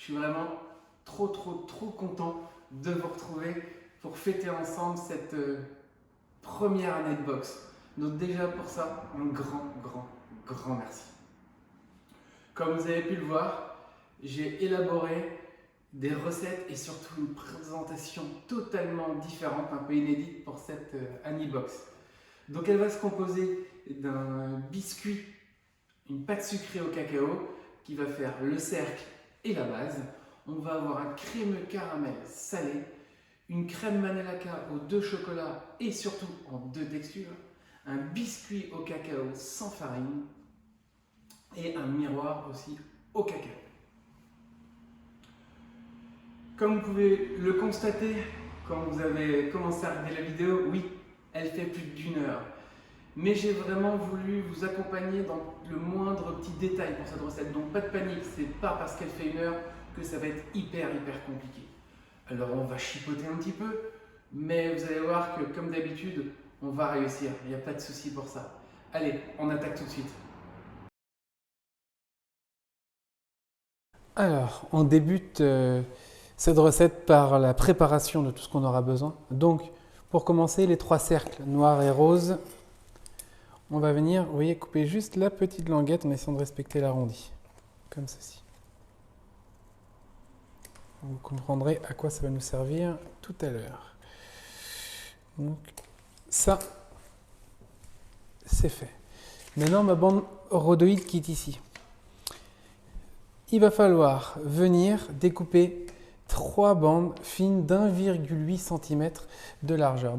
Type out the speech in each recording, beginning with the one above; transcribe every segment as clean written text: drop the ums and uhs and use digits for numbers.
Je suis vraiment trop content de vous retrouver pour fêter ensemble cette première année de boxe. Donc déjà pour ça, un grand merci. Comme vous avez pu le voir, j'ai élaboré des recettes et surtout une présentation totalement différente, un peu inédite pour cette Annie Box. Donc elle va se composer d'un biscuit, une pâte sucrée au cacao qui va faire le cercle et la base. On va avoir un crémeux caramel salé, une crème manelaka aux 2 chocolats et surtout en 2 textures, un biscuit au cacao sans farine et un miroir aussi au cacao. Comme vous pouvez le constater quand vous avez commencé à regarder la vidéo, oui, elle fait plus d'1 heure. Mais j'ai vraiment voulu vous accompagner dans le moindre petit détail pour cette recette. Donc pas de panique, c'est pas parce qu'elle fait 1 heure que ça va être hyper compliqué. Alors on va chipoter un petit peu, mais vous allez voir que comme d'habitude, on va réussir. Il n'y a pas de souci pour ça. Allez, on attaque tout de suite. Alors, on débute cette recette par la préparation de tout ce qu'on aura besoin. Donc, pour commencer, les 3 cercles noirs et roses, on va venir, vous voyez, couper juste la petite languette en essayant de respecter l'arrondi, comme ceci. Vous comprendrez à quoi ça va nous servir tout à l'heure. Donc, ça, c'est fait. Maintenant, ma bande rhodoïde qui est ici. Il va falloir venir découper 3 bandes fines d'1,8 cm de largeur.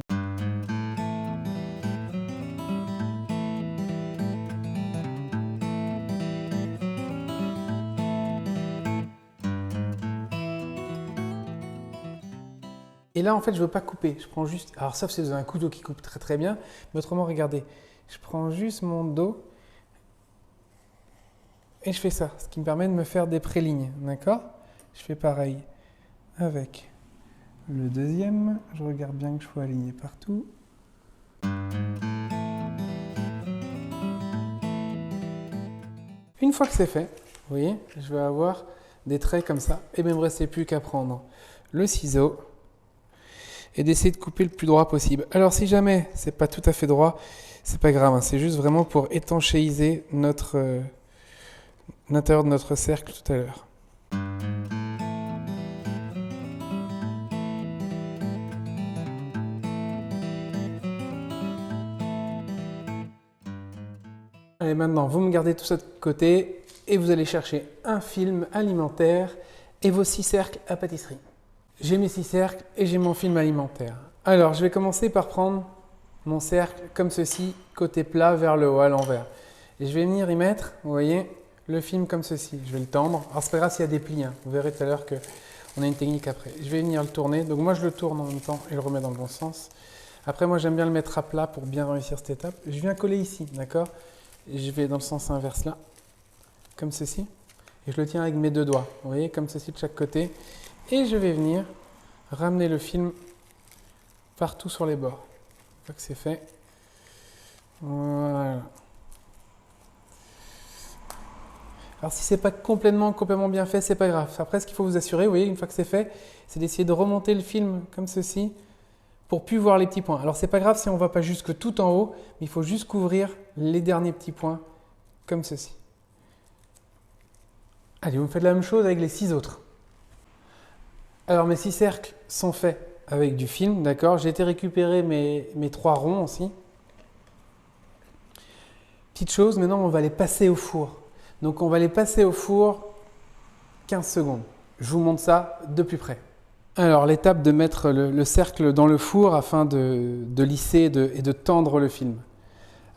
Et là, en fait, je ne veux pas couper. Je prends juste, alors sauf si vous avez un couteau qui coupe très bien, mais autrement, regardez, je prends juste mon dos et je fais ça, ce qui me permet de me faire des prélignes, d'accord? Je fais pareil avec le deuxième. Je regarde bien que je sois aligné partout. Une fois que c'est fait, vous voyez, je vais avoir des traits comme ça. Et bien, il ne me restait plus qu'à prendre le ciseau et d'essayer de couper le plus droit possible. Alors, si jamais c'est pas tout à fait droit, c'est pas grave, hein, c'est juste vraiment pour étanchéiser l'intérieur de notre cercle tout à l'heure. Allez, maintenant, vous me gardez tout ça de côté et vous allez chercher un film alimentaire et vos 6 cercles à pâtisserie. J'ai mes 6 cercles et j'ai mon film alimentaire. Alors, je vais commencer par prendre mon cercle comme ceci, côté plat vers le haut, à l'envers. Et je vais venir y mettre, vous voyez, le film comme ceci. Je vais le tendre. Alors, c'est pas grave s'il y a des plis, hein. Vous verrez tout à l'heure qu'on a une technique après. Je vais venir le tourner. Donc, moi, je le tourne en même temps et le remets dans le bon sens. Après, moi, j'aime bien le mettre à plat pour bien réussir cette étape. Je viens coller ici, d'accord? Et je vais dans le sens inverse là, comme ceci. Et je le tiens avec mes 2 doigts, vous voyez, comme ceci de chaque côté. Et je vais venir ramener le film partout sur les bords. Une fois que c'est fait, voilà. Alors si c'est pas complètement bien fait, c'est pas grave. Après, ce qu'il faut vous assurer, vous voyez, une fois que c'est fait, c'est d'essayer de remonter le film comme ceci pour plus voir les petits points. Alors c'est pas grave si on ne va pas jusque tout en haut, mais il faut juste couvrir les derniers petits points comme ceci. Allez, vous me faites la même chose avec les 6 autres. Alors mes 6 cercles sont faits avec du film, d'accord? J'ai été récupérer mes 3 ronds aussi. Petite chose, maintenant on va les passer au four. Donc on va les passer au four 15 secondes. Je vous montre ça de plus près. Alors l'étape de mettre le cercle dans le four afin de lisser et de tendre le film.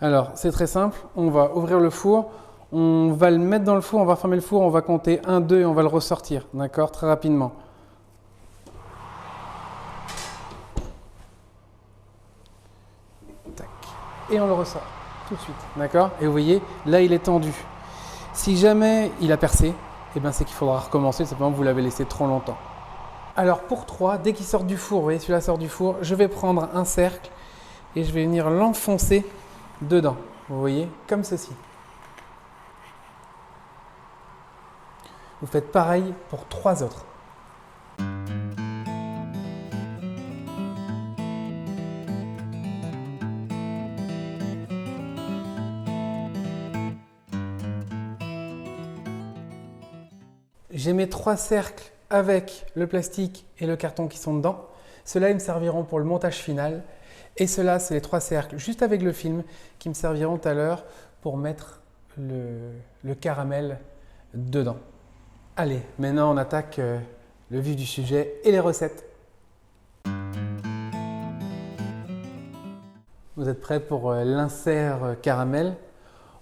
Alors c'est très simple, on va ouvrir le four, on va le mettre dans le four, on va fermer le four, on va compter 1, 2 et on va le ressortir, d'accord, très rapidement. Tac. Et on le ressort tout de suite, d'accord? Et vous voyez, là il est tendu. Si jamais il a percé, eh ben, c'est qu'il faudra recommencer, simplement vous l'avez laissé trop longtemps. Alors pour 3, dès qu'il sort du four, vous voyez celui-là sort du four, je vais prendre un cercle et je vais venir l'enfoncer dedans. Vous voyez, comme ceci. Vous faites pareil pour 3 autres. J'ai mes 3 cercles avec le plastique et le carton qui sont dedans. Ceux-là, ils me serviront pour le montage final. Et ceux-là, c'est les 3 cercles juste avec le film qui me serviront tout à l'heure pour mettre le caramel dedans. Allez, maintenant on attaque le vif du sujet et les recettes. Vous êtes prêts pour l'insert caramel?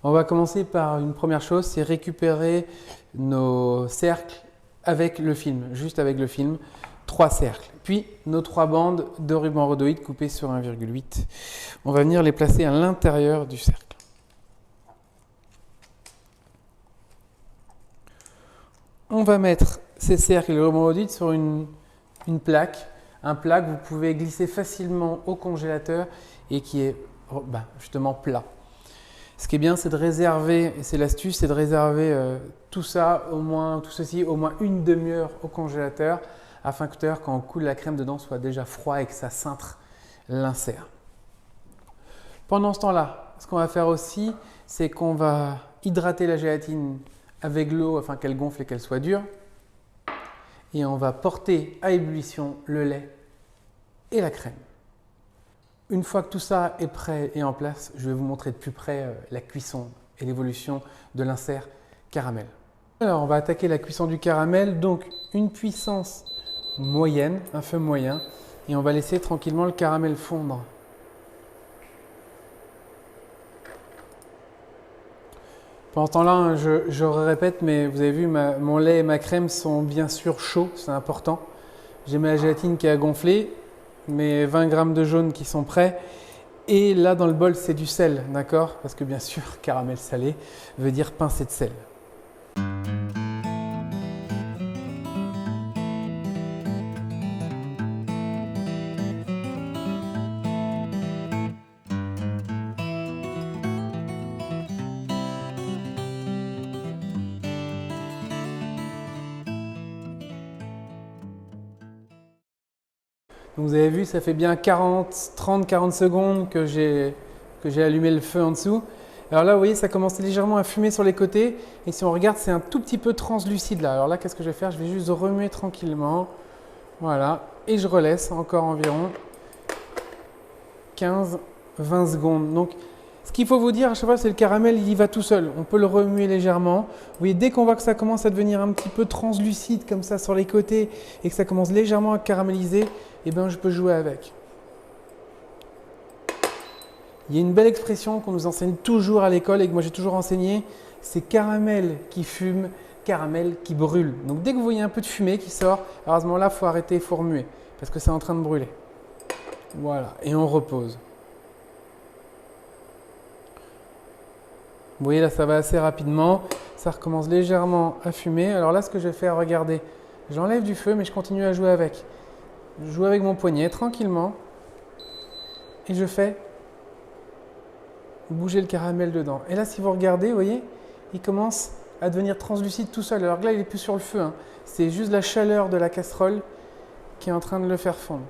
On va commencer par une première chose, c'est récupérer nos cercles avec le film, juste avec le film, 3 cercles. Puis nos 3 bandes de ruban rhodoïde coupées sur 1,8. On va venir les placer à l'intérieur du cercle. On va mettre ces cercles et le ruban rhodoïde sur une plaque. Un plat que vous pouvez glisser facilement au congélateur et qui est justement plat. Ce qui est bien, c'est de réserver, et c'est l'astuce, c'est de réserver tout ceci au moins une demi-heure au congélateur afin que quand on coule la crème dedans soit déjà froid et que ça cintre l'insert. Pendant ce temps-là, ce qu'on va faire aussi, c'est qu'on va hydrater la gélatine avec l'eau afin qu'elle gonfle et qu'elle soit dure. Et on va porter à ébullition le lait et la crème. Une fois que tout ça est prêt et en place, je vais vous montrer de plus près la cuisson et l'évolution de l'insert caramel. Alors, on va attaquer la cuisson du caramel, donc une puissance moyenne, un feu moyen, et on va laisser tranquillement le caramel fondre. Pendant ce temps-là, je répète, mais vous avez vu, mon lait et ma crème sont bien sûr chauds, c'est important. J'ai ma gélatine qui a gonflé, mes 20 g de jaune qui sont prêts. Et là, dans le bol, c'est du sel, d'accord? Parce que bien sûr, caramel salé veut dire pincée de sel. Donc vous avez vu, ça fait bien 30-40 secondes que j'ai allumé le feu en dessous. Alors là, vous voyez, ça commence légèrement à fumer sur les côtés. Et si on regarde, c'est un tout petit peu translucide là. Alors là, qu'est-ce que je vais faire? Je vais juste remuer tranquillement. Voilà. Et je relaisse encore environ 15-20 secondes. Donc, ce qu'il faut vous dire à chaque fois, c'est le caramel, il y va tout seul. On peut le remuer légèrement. Vous voyez, dès qu'on voit que ça commence à devenir un petit peu translucide comme ça sur les côtés et que ça commence légèrement à caraméliser, eh bien, je peux jouer avec. Il y a une belle expression qu'on nous enseigne toujours à l'école et que moi j'ai toujours enseigné, c'est caramel qui fume, caramel qui brûle. Donc dès que vous voyez un peu de fumée qui sort, alors à ce moment-là, il faut arrêter, il faut remuer parce que c'est en train de brûler. Voilà, et on repose. Vous voyez là, ça va assez rapidement, ça recommence légèrement à fumer. Alors là, ce que je vais faire, regardez, j'enlève du feu mais je continue à jouer avec. Je joue avec mon poignet tranquillement et je fais bouger le caramel dedans. Et là, si vous regardez, vous voyez, il commence à devenir translucide tout seul. Alors que là, il n'est plus sur le feu, hein. C'est juste la chaleur de la casserole qui est en train de le faire fondre.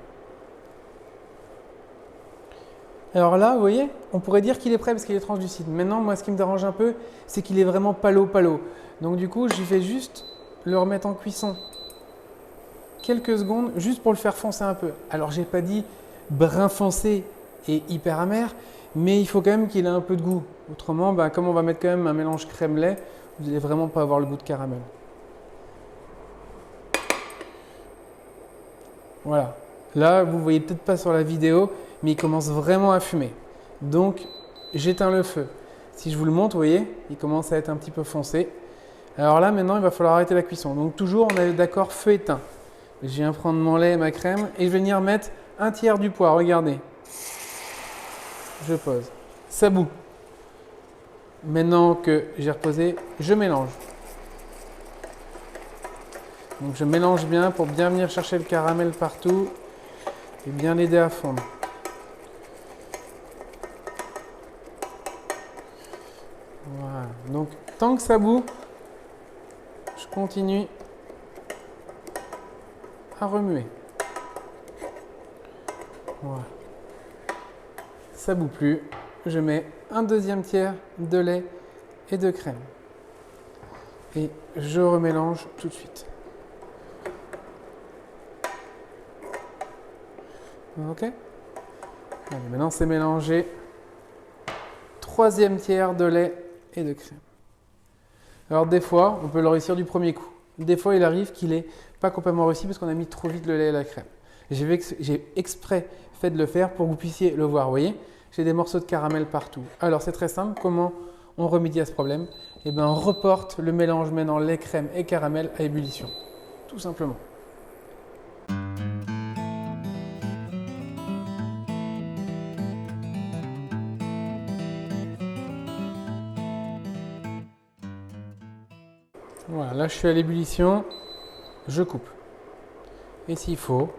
Alors là, vous voyez, on pourrait dire qu'il est prêt parce qu'il est translucide. Maintenant, moi, ce qui me dérange un peu, c'est qu'il est vraiment palo-palo. Donc du coup, je vais juste le remettre en cuisson quelques secondes, juste pour le faire foncer un peu. Alors, j'ai pas dit brun foncé et hyper amer, mais il faut quand même qu'il ait un peu de goût. Autrement, comme on va mettre quand même un mélange crème-lait, vous n'allez vraiment pas avoir le goût de caramel. Voilà. Là, vous ne voyez peut-être pas sur la vidéo, mais il commence vraiment à fumer. Donc, j'éteins le feu. Si je vous le montre, vous voyez, il commence à être un petit peu foncé. Alors là, maintenant, il va falloir arrêter la cuisson. Donc, toujours, on est d'accord, feu éteint. Je viens prendre mon lait et ma crème et je vais venir mettre un tiers du poids. Regardez. Je pose. Ça bout. Maintenant que j'ai reposé, je mélange. Donc, je mélange bien pour bien venir chercher le caramel partout et bien l'aider à fondre. Voilà. Donc, tant que ça bout, je continue à remuer. Voilà. Ça ne bout plus. Je mets un deuxième tiers de lait et de crème. Et je remélange tout de suite. Ok. Allez, maintenant c'est mélangé. Troisième tiers de lait et de crème. Alors des fois, on peut le réussir du premier coup. Des fois, il arrive qu'il n'est pas complètement réussi parce qu'on a mis trop vite le lait et la crème. J'ai exprès fait de le faire pour que vous puissiez le voir. Vous voyez, j'ai des morceaux de caramel partout. Alors c'est très simple. Comment on remédie à ce problème? Eh bien, on reporte le mélange maintenant lait, crème et caramel à ébullition. Tout simplement. Voilà, là je suis à l'ébullition, je coupe. Et s'il faut,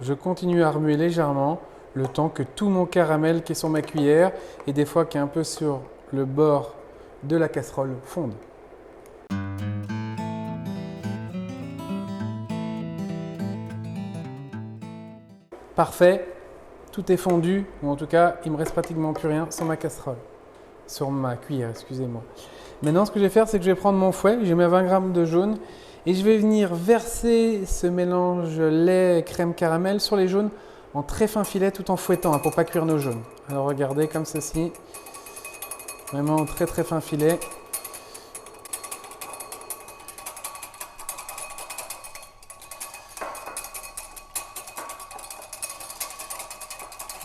je continue à remuer légèrement le temps que tout mon caramel qui est sur ma cuillère et des fois qui est un peu sur le bord de la casserole fonde. Parfait, tout est fondu, ou en tout cas il ne me reste pratiquement plus rien sur ma casserole, sur ma cuillère, excusez-moi. Maintenant, ce que je vais faire, c'est que je vais prendre mon fouet, j'ai mes 20 g de jaune et je vais venir verser ce mélange lait, crème, caramel sur les jaunes en très fin filet tout en fouettant pour ne pas cuire nos jaunes. Alors regardez comme ceci, vraiment en très fin filet.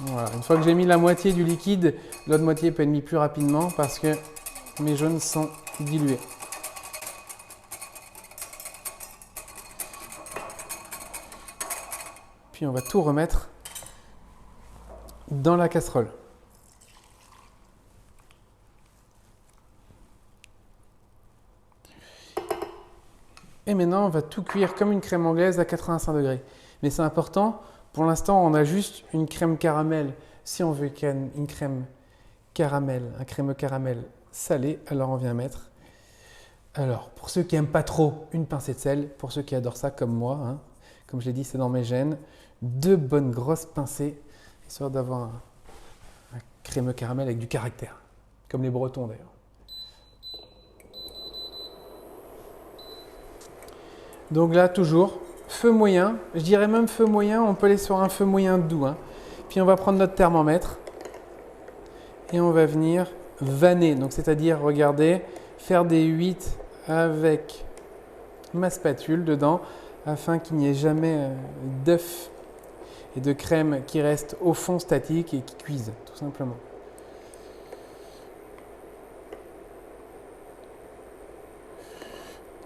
Voilà. Une fois que j'ai mis la moitié du liquide, l'autre moitié peut être mise plus rapidement parce que mes jaunes sont dilués. Puis on va tout remettre dans la casserole. Et maintenant, on va tout cuire comme une crème anglaise à 85 degrés. Mais c'est important, pour l'instant, on a juste une crème caramel. Si on veut une crème caramel, un crémeux caramel salé, alors on vient mettre. Alors, pour ceux qui n'aiment pas trop, une pincée de sel. Pour ceux qui adorent ça, comme moi, hein, comme je l'ai dit, c'est dans mes gènes. 2 bonnes grosses pincées, histoire d'avoir un crémeux caramel avec du caractère, comme les Bretons d'ailleurs. Donc là, toujours, feu moyen. Je dirais même feu moyen, on peut aller sur un feu moyen doux. Hein. Puis on va prendre notre thermomètre et on va venir vanner. Donc c'est-à-dire, regardez, faire des 8 avec ma spatule dedans afin qu'il n'y ait jamais d'œuf et de crème qui restent au fond statique et qui cuisent, tout simplement.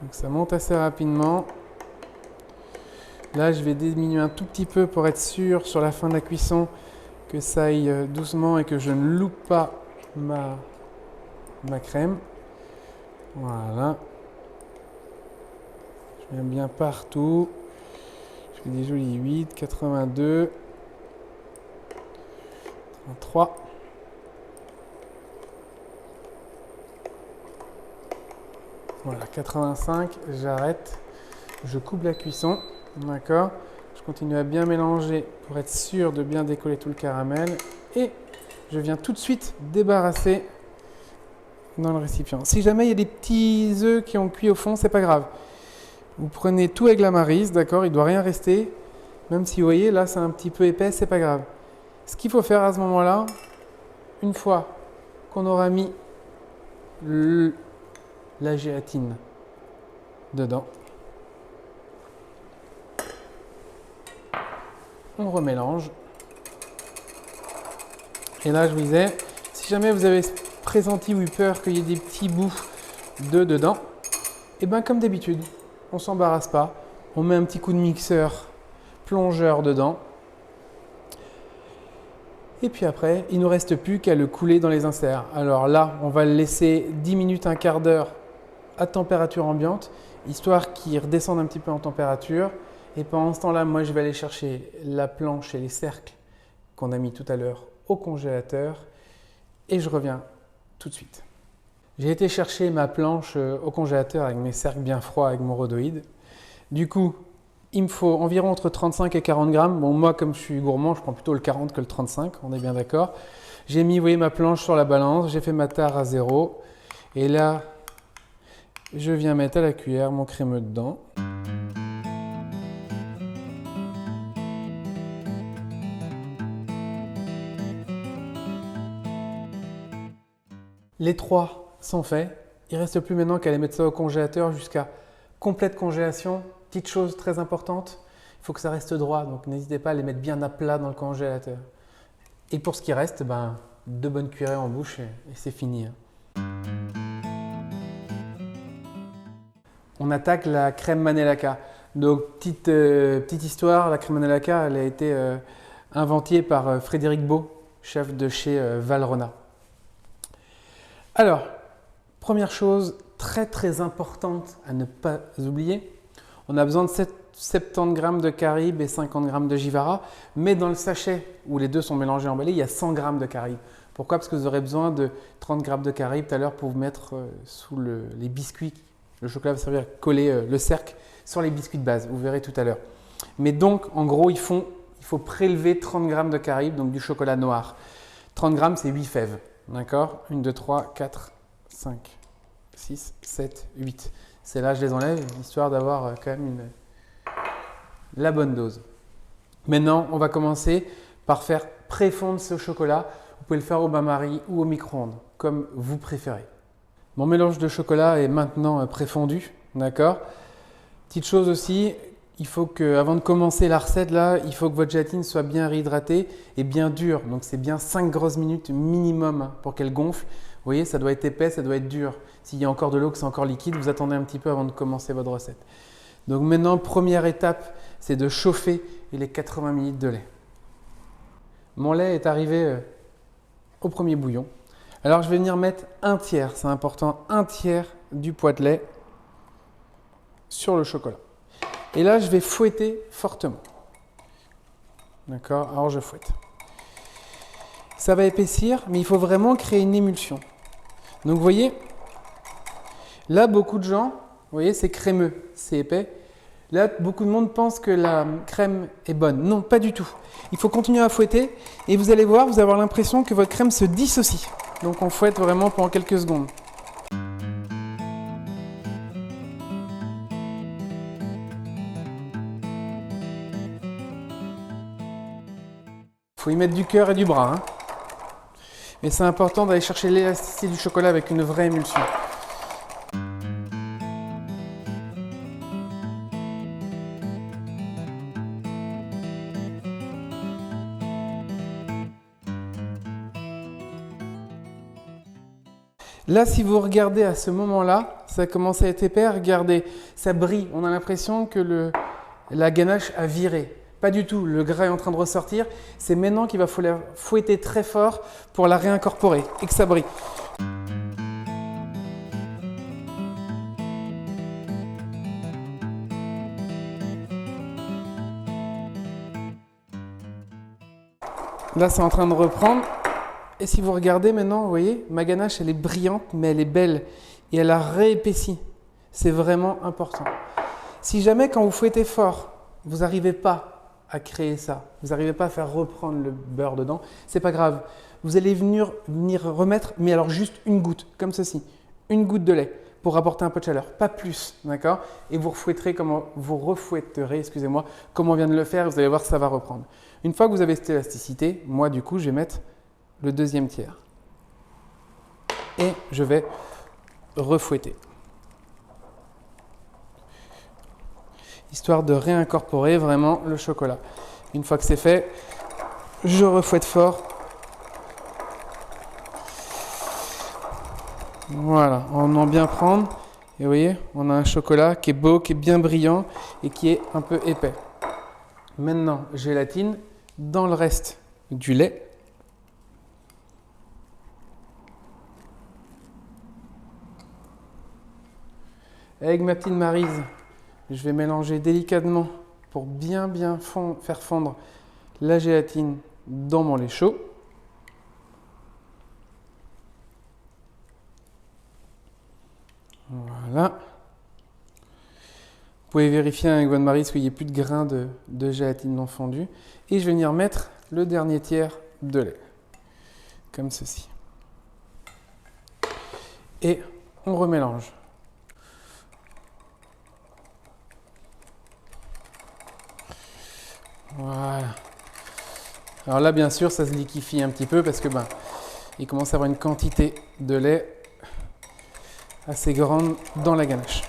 Donc ça monte assez rapidement. Là, je vais diminuer un tout petit peu pour être sûr sur la fin de la cuisson que ça aille doucement et que je ne loupe pas ma crème. Voilà. Je mets bien partout. Je fais des jolis 8, 82, 33. Voilà, 85, j'arrête. Je coupe la cuisson. D'accord. Je continue à bien mélanger pour être sûr de bien décoller tout le caramel. Et je viens tout de suite débarrasser dans le récipient. Si jamais il y a des petits œufs qui ont cuit au fond, c'est pas grave. Vous prenez tout avec la maryse, d'accord, il ne doit rien rester. Même si vous voyez, là c'est un petit peu épais, c'est pas grave. Ce qu'il faut faire à ce moment-là, une fois qu'on aura mis la gélatine dedans, on remélange. Et là, je vous disais, si jamais vous avez pressenti ou eu peur qu'il y ait des petits bouts d'œufs dedans, et bien comme d'habitude, on ne s'embarrasse pas. On met un petit coup de mixeur plongeur dedans. Et puis après, il ne nous reste plus qu'à le couler dans les inserts. Alors là, on va le laisser 10 minutes, un quart d'heure à température ambiante, histoire qu'il redescende un petit peu en température. Et pendant ce temps-là, moi, je vais aller chercher la planche et les cercles qu'on a mis tout à l'heure au congélateur. Et je reviens tout de suite. J'ai été chercher ma planche au congélateur avec mes cercles bien froids avec mon rhodoïde. Du coup, il me faut environ entre 35 et 40 grammes. Bon, moi, comme je suis gourmand, je prends plutôt le 40 que le 35, on est bien d'accord. J'ai mis, vous voyez, ma planche sur la balance, j'ai fait ma tare à 0. Et là, je viens mettre à la cuillère mon crémeux dedans. Les 3 sont faits. Il ne reste plus maintenant qu'à les mettre ça au congélateur jusqu'à complète congélation. Petite chose très importante, il faut que ça reste droit, donc n'hésitez pas à les mettre bien à plat dans le congélateur. Et pour ce qui reste, 2 bonnes cuillerées en bouche et c'est fini. On attaque la crème Manelaka. Donc petite histoire, la crème Manelaka, elle a été inventée par Frédéric Beau, chef de chez Valrhona. Alors, première chose très très importante à ne pas oublier, on a besoin de 70 g de Caribe et 50 g de Jivara, mais dans le sachet où les deux sont mélangés emballés, il y a 100 g de Caribe. Pourquoi? Parce que vous aurez besoin de 30 g de Caribe tout à l'heure pour vous mettre sous les biscuits. Le chocolat va servir à coller le cercle sur les biscuits de base, vous verrez tout à l'heure. Mais donc, en gros, il faut prélever 30 g de Caribe, donc du chocolat noir. 30 g, c'est 8 fèves. D'accord? 1, 2, 3, 4, 5, 6, 7, 8. C'est là, je les enlève, histoire d'avoir quand même la bonne dose. Maintenant, on va commencer par faire préfondre ce chocolat. Vous pouvez le faire au bain-marie ou au micro-ondes, comme vous préférez. Mon mélange de chocolat est maintenant préfondu. D'accord? Petite chose aussi, il faut que, avant de commencer la recette, là, il faut que votre gélatine soit bien réhydratée et bien dure. Donc, c'est bien 5 grosses minutes minimum pour qu'elle gonfle. Vous voyez, ça doit être épais, ça doit être dur. S'il y a encore de l'eau, que c'est encore liquide, vous attendez un petit peu avant de commencer votre recette. Donc maintenant, première étape, c'est de chauffer les 80 ml de lait. Mon lait est arrivé au premier bouillon. Alors, je vais venir mettre un tiers, c'est important, un tiers du poids de lait sur le chocolat. Et là, je vais fouetter fortement. D'accord? Alors, je fouette. Ça va épaissir, mais il faut vraiment créer une émulsion. Donc, vous voyez, là, beaucoup de gens, vous voyez, c'est crémeux, c'est épais. Là, beaucoup de monde pense que la crème est bonne. Non, pas du tout. Il faut continuer à fouetter et vous allez voir, vous allez avoir l'impression que votre crème se dissocie. Donc, on fouette vraiment pendant quelques secondes. Il faut y mettre du cœur et du bras. Mais c'est important d'aller chercher l'élasticité du chocolat avec une vraie émulsion. Là, si vous regardez à ce moment-là, ça commence à être épais, regardez, ça brille. On a l'impression que la ganache a viré. Pas du tout, le gras est en train de ressortir. C'est maintenant qu'il va falloir fouetter très fort pour la réincorporer et que ça brille. Là, c'est en train de reprendre. Et si vous regardez maintenant, vous voyez, ma ganache, elle est brillante, mais elle est belle. Et elle a réépaissi. C'est vraiment important. Si jamais, quand vous fouettez fort, vous n'arrivez pas à créer ça, vous n'arrivez pas à faire reprendre le beurre dedans, c'est pas grave. Vous allez venir remettre, mais alors juste une goutte, comme ceci. Une goutte de lait pour apporter un peu de chaleur, pas plus, d'accord? Et vous refouetterez excusez-moi, comme on vient de le faire, vous allez voir que ça va reprendre. Une fois que vous avez cette élasticité, moi du coup, je vais mettre le deuxième tiers. Et je vais refouetter. Histoire de réincorporer vraiment le chocolat. Une fois que c'est fait, je refouette fort. Voilà, en bien prendre. Et vous voyez, on a un chocolat qui est beau, qui est bien brillant et qui est un peu épais. Maintenant, gélatine dans le reste du lait. Avec ma petite Maryse, je vais mélanger délicatement pour bien faire fondre la gélatine dans mon lait chaud. Voilà. Vous pouvez vérifier avec votre mari qu'il n'y ait plus de grains de gélatine non fondue. Et je vais venir mettre le dernier tiers de lait. Comme ceci. Et on remélange. Voilà. Alors là, bien sûr, ça se liquéfie un petit peu parce que il commence à avoir une quantité de lait assez grande dans la ganache.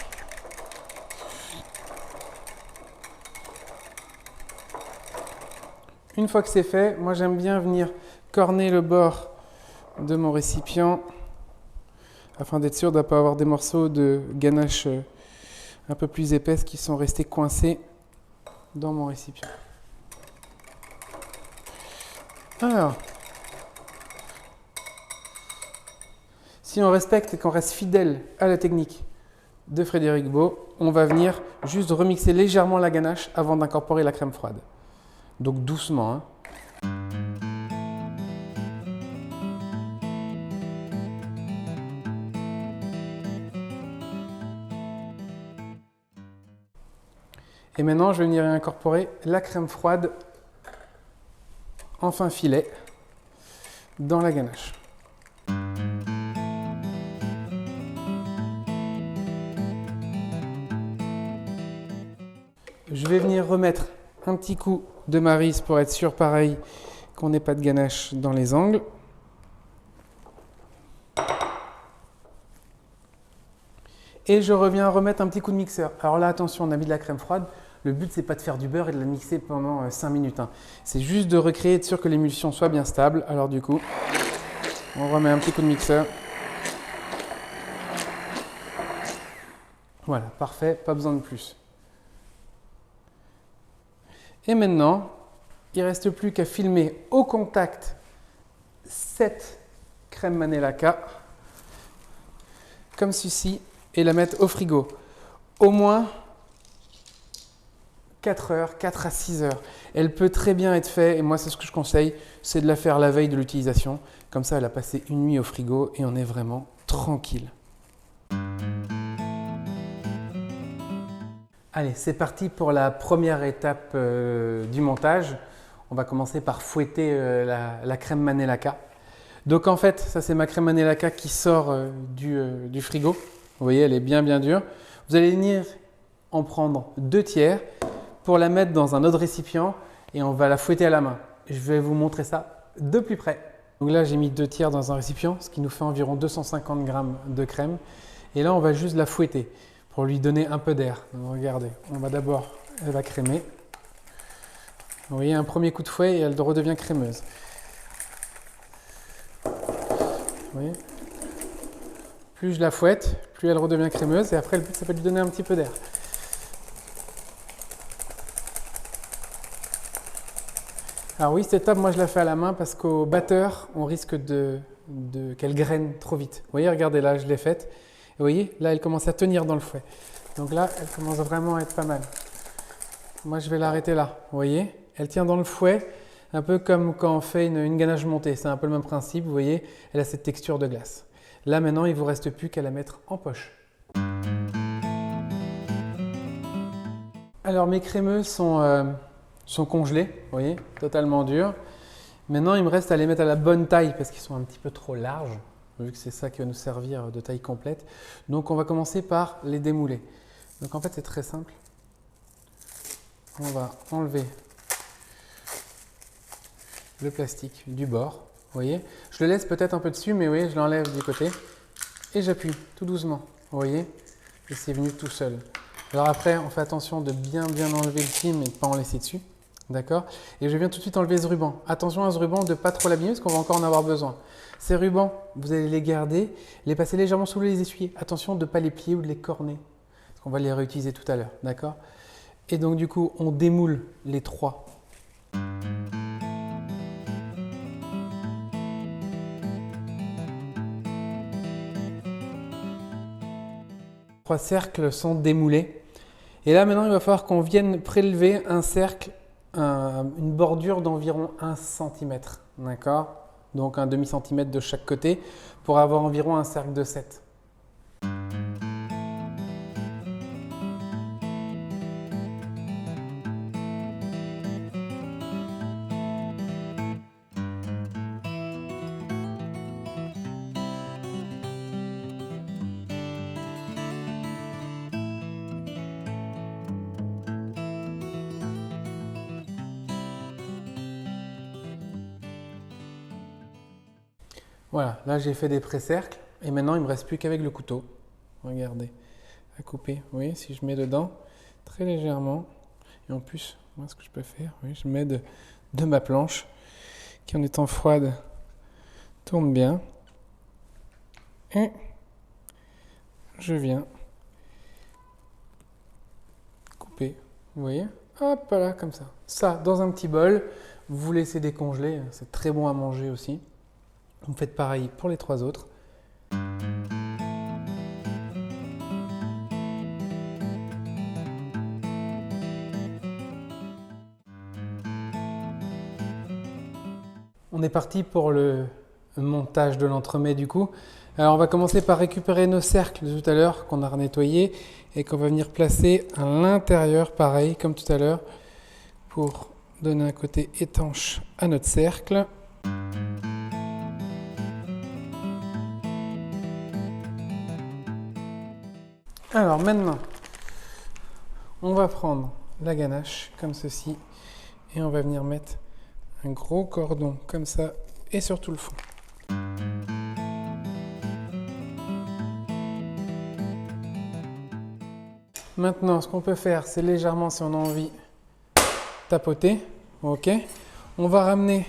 Une fois que c'est fait, moi j'aime bien venir corner le bord de mon récipient afin d'être sûr de ne pas avoir des morceaux de ganache un peu plus épaisses qui sont restés coincés dans mon récipient. Alors, si on respecte et qu'on reste fidèle à la technique de Frédéric Beau, on va venir juste remixer légèrement la ganache avant d'incorporer la crème froide. Donc doucement. Hein. Et maintenant, je vais venir incorporer la crème froide en fin filet dans la ganache. Je vais venir remettre un petit coup de maryse pour être sûr, pareil, qu'on n'ait pas de ganache dans les angles. Et je reviens remettre un petit coup de mixeur. Alors là, attention, on a mis de la crème froide. Le but, c'est pas de faire du beurre et de la mixer pendant 5 minutes. Hein. C'est juste de recréer, être sûr que l'émulsion soit bien stable. Alors du coup, on remet un petit coup de mixeur. Voilà, parfait, pas besoin de plus. Et maintenant, il ne reste plus qu'à filmer au contact cette crème Manelaca, comme ceci, et la mettre au frigo. Au moins 4 heures, 4 à 6 heures. Elle peut très bien être faite, et moi c'est ce que je conseille, c'est de la faire la veille de l'utilisation. Comme ça, elle a passé une nuit au frigo et on est vraiment tranquille. Allez, c'est parti pour la première étape du montage. On va commencer par fouetter la crème Manelaca. Donc en fait, ça c'est ma crème Manelaca qui sort du frigo. Vous voyez, elle est bien dure. Vous allez venir en prendre 2 tiers pour la mettre dans un autre récipient et on va la fouetter à la main. Je vais vous montrer ça de plus près. Donc là, j'ai mis 2 tiers dans un récipient, ce qui nous fait environ 250 g de crème. Et là, on va juste la fouetter pour lui donner un peu d'air. Regardez, on va d'abord, elle va crémer. Vous voyez, un premier coup de fouet et elle redevient crémeuse. Vous voyez ? Plus je la fouette, plus elle redevient crémeuse et après le but, ça peut lui donner un petit peu d'air. Alors oui, cette étape, moi je la fais à la main parce qu'au batteur, on risque qu'elle graine trop vite. Vous voyez, regardez là, je l'ai faite. Et vous voyez, là, elle commence à tenir dans le fouet. Donc là, elle commence vraiment à être pas mal. Moi, je vais l'arrêter là. Vous voyez, elle tient dans le fouet, un peu comme quand on fait une ganache montée. C'est un peu le même principe. Vous voyez, elle a cette texture de glace. Là, maintenant, il ne vous reste plus qu'à la mettre en poche. Alors, mes crémeuses sont congelées. Vous voyez, totalement dures. Maintenant, il me reste à les mettre à la bonne taille parce qu'ils sont un petit peu trop larges. Vu que c'est ça qui va nous servir de taille complète. Donc on va commencer par les démouler. Donc en fait c'est très simple. On va enlever le plastique du bord. Vous voyez, je le laisse peut-être un peu dessus, mais vous voyez, je l'enlève du côté. Et j'appuie tout doucement. Vous voyez, et c'est venu tout seul. Alors après, on fait attention de bien enlever le film et de ne pas en laisser dessus. D'accord? Et je viens tout de suite enlever ce ruban. Attention à ce ruban de ne pas trop l'abîmer parce qu'on va encore en avoir besoin. Ces rubans, vous allez les garder, les passer légèrement sous les essuyer. Attention de ne pas les plier ou de les corner parce qu'on va les réutiliser tout à l'heure. D'accord? Et donc du coup, on démoule les 3. Les 3 cercles sont démoulés. Et là maintenant, il va falloir qu'on vienne prélever un cercle, une bordure d'environ 1 cm, d'accord? Donc un demi-centimètre de chaque côté pour avoir environ un cercle de 7. Voilà, là j'ai fait des pré-cercles et maintenant il ne me reste plus qu'avec le couteau. Regardez, à couper. Vous voyez, si je mets dedans très légèrement, et en plus, moi ce que je peux faire, oui, je mets de ma planche qui en étant froide tourne bien. Et je viens couper, vous voyez, hop là, comme ça. Ça, dans un petit bol, vous laissez décongeler, c'est très bon à manger aussi. Vous faites pareil pour les 3 autres. On est parti pour le montage de l'entremets du coup. Alors on va commencer par récupérer nos cercles de tout à l'heure qu'on a nettoyés et qu'on va venir placer à l'intérieur, pareil comme tout à l'heure, pour donner un côté étanche à notre cercle. Alors maintenant, on va prendre la ganache comme ceci et on va venir mettre un gros cordon comme ça et sur tout le fond. Maintenant, ce qu'on peut faire, c'est légèrement, si on a envie, tapoter. Ok. On va ramener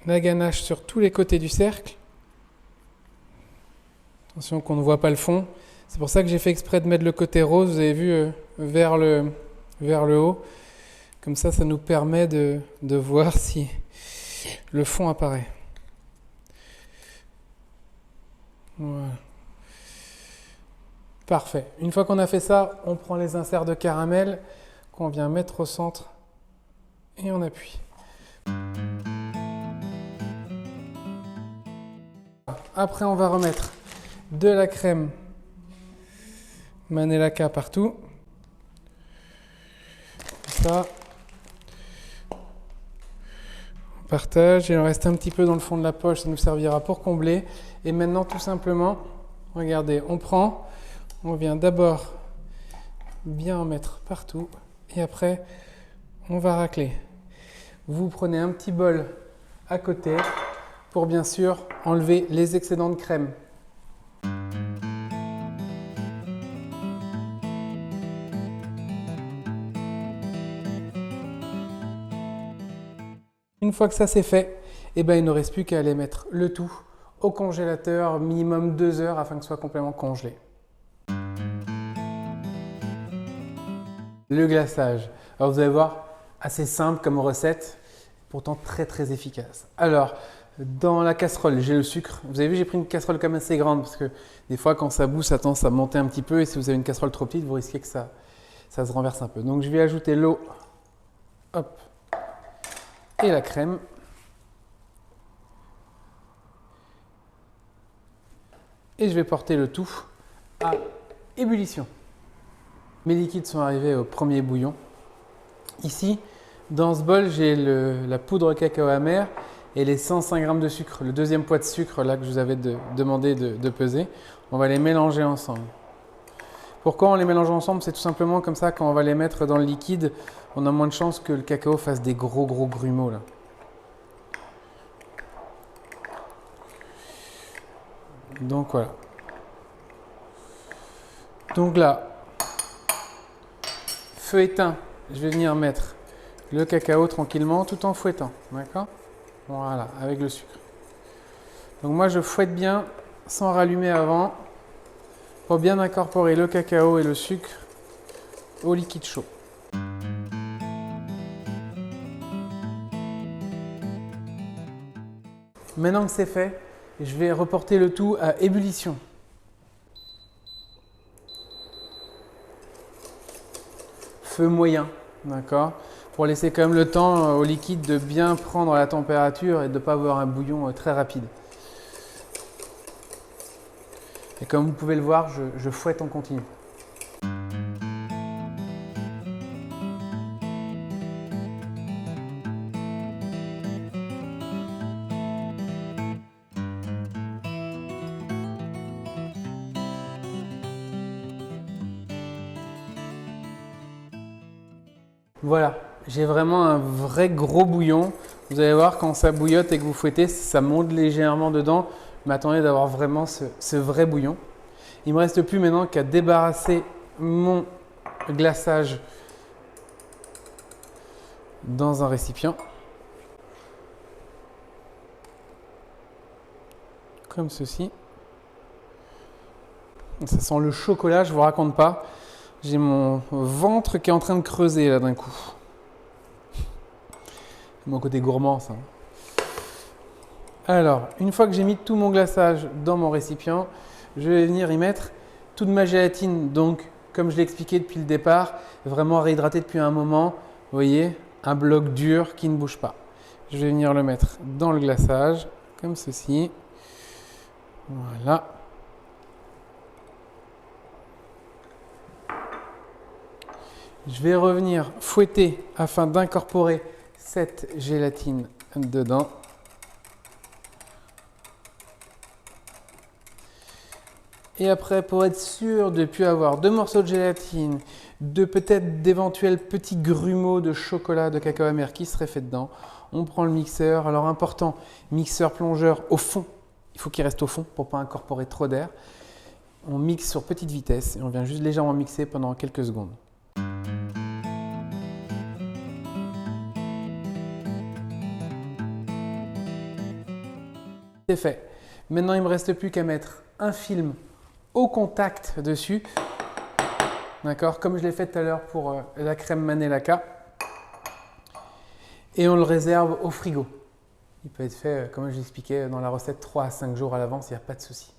la ganache sur tous les côtés du cercle. Attention qu'on ne voit pas le fond. C'est pour ça que j'ai fait exprès de mettre le côté rose, vous avez vu, vers le haut. Comme ça nous permet de voir si le fond apparaît. Voilà. Parfait. Une fois qu'on a fait ça, on prend les inserts de caramel qu'on vient mettre au centre et on appuie. Après, on va remettre de la crème Manelaca partout. Ça. On partage. Il en reste un petit peu dans le fond de la poche, ça nous servira pour combler. Et maintenant, tout simplement, regardez, on vient d'abord bien en mettre partout et après on va racler. Vous prenez un petit bol à côté pour bien sûr enlever les excédents de crème. Une fois que ça c'est fait, il ne reste plus qu'à aller mettre le tout au congélateur minimum 2 heures afin que ce soit complètement congelé. Le glaçage. Alors vous allez voir, assez simple comme recette, pourtant très très efficace. Alors, dans la casserole, j'ai le sucre. Vous avez vu, j'ai pris une casserole quand même assez grande parce que des fois quand ça bout, ça tend à monter un petit peu et si vous avez une casserole trop petite, vous risquez que ça se renverse un peu. Donc je vais ajouter l'eau, hop, et la crème. Et je vais porter le tout à ébullition. Mes liquides sont arrivés au premier bouillon. Ici, dans ce bol, j'ai la poudre cacao amère et les 105 g de sucre, le deuxième poids de sucre là que je vous avais demandé de peser. On va les mélanger ensemble. Pourquoi on les mélange ensemble? C'est tout simplement comme ça, quand on va les mettre dans le liquide, on a moins de chances que le cacao fasse des gros grumeaux là. Donc voilà. Donc là, feu éteint, je vais venir mettre le cacao tranquillement tout en fouettant, d'accord? Voilà, avec le sucre. Donc moi je fouette bien sans rallumer avant pour bien incorporer le cacao et le sucre au liquide chaud. Maintenant que c'est fait, je vais reporter le tout à ébullition. Feu moyen, d'accord? Pour laisser quand même le temps au liquide de bien prendre la température et de ne pas avoir un bouillon très rapide. Et comme vous pouvez le voir, je fouette en continu. Voilà, j'ai vraiment un vrai gros bouillon. Vous allez voir, quand ça bouillotte et que vous fouettez, ça monte légèrement dedans. Mais attendez d'avoir vraiment ce vrai bouillon. Il ne me reste plus maintenant qu'à débarrasser mon glaçage dans un récipient. Comme ceci. Ça sent le chocolat, je ne vous raconte pas. J'ai mon ventre qui est en train de creuser là d'un coup. Mon côté gourmand, ça. Alors, une fois que j'ai mis tout mon glaçage dans mon récipient, je vais venir y mettre toute ma gélatine. Donc, comme je l'ai expliqué depuis le départ, vraiment réhydraté depuis un moment. Vous voyez, un bloc dur qui ne bouge pas. Je vais venir le mettre dans le glaçage, comme ceci. Voilà. Je vais revenir fouetter afin d'incorporer cette gélatine dedans. Et après, pour être sûr de ne plus avoir de morceaux de gélatine, de peut-être d'éventuels petits grumeaux de chocolat de cacao amer qui seraient faits dedans, on prend le mixeur. Alors important, mixeur plongeur au fond. Il faut qu'il reste au fond pour ne pas incorporer trop d'air. On mixe sur petite vitesse et on vient juste légèrement mixer pendant quelques secondes. C'est fait. Maintenant, il ne me reste plus qu'à mettre un film au contact dessus. D'accord, comme je l'ai fait tout à l'heure pour la crème Manelaka. Et on le réserve au frigo. Il peut être fait, comme je l'expliquais dans la recette, 3 à 5 jours à l'avance, il n'y a pas de souci.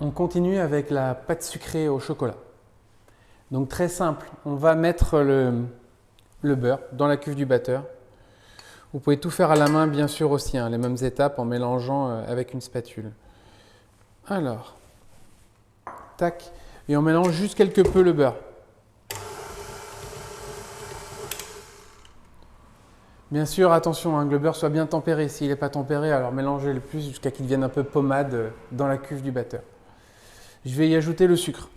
On continue avec la pâte sucrée au chocolat. Donc très simple, on va mettre le beurre dans la cuve du batteur. Vous pouvez tout faire à la main, bien sûr aussi, hein, les mêmes étapes en mélangeant avec une spatule. Alors, tac, et on mélange juste quelque peu le beurre. Bien sûr, attention, hein, que le beurre soit bien tempéré. S'il n'est pas tempéré, alors mélangez le plus jusqu'à qu'il devienne un peu pommade dans la cuve du batteur. Je vais y ajouter le sucre.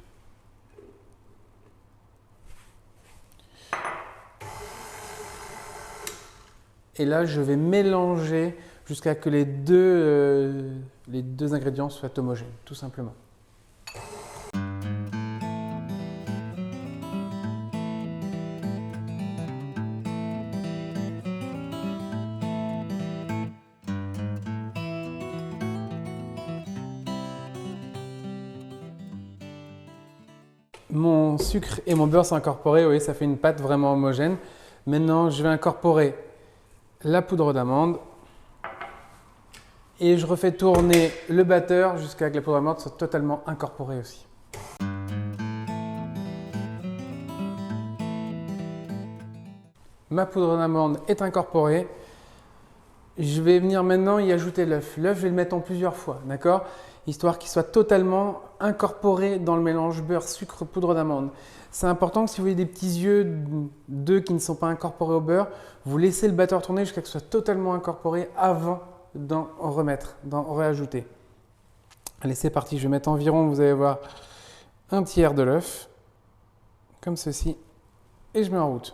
Et là, je vais mélanger jusqu'à que les deux ingrédients soient homogènes, tout simplement. Mon sucre et mon beurre sont incorporés, vous voyez, ça fait une pâte vraiment homogène. Maintenant, je vais incorporer la poudre d'amande et je refais tourner le batteur jusqu'à ce que la poudre d'amande soit totalement incorporée aussi. Ma poudre d'amande est incorporée. Je vais venir maintenant y ajouter l'œuf. L'œuf, je vais le mettre en plusieurs fois, d'accord? Histoire qu'il soit totalement incorporé dans le mélange beurre, sucre, poudre d'amande. C'est important que si vous voyez des petits yeux d'œufs qui ne sont pas incorporés au beurre, vous laissez le batteur tourner jusqu'à ce que ce soit totalement incorporé avant d'en remettre, d'en réajouter. Allez, c'est parti. Je vais mettre environ, vous allez voir, un tiers de l'œuf, comme ceci, et je mets en route.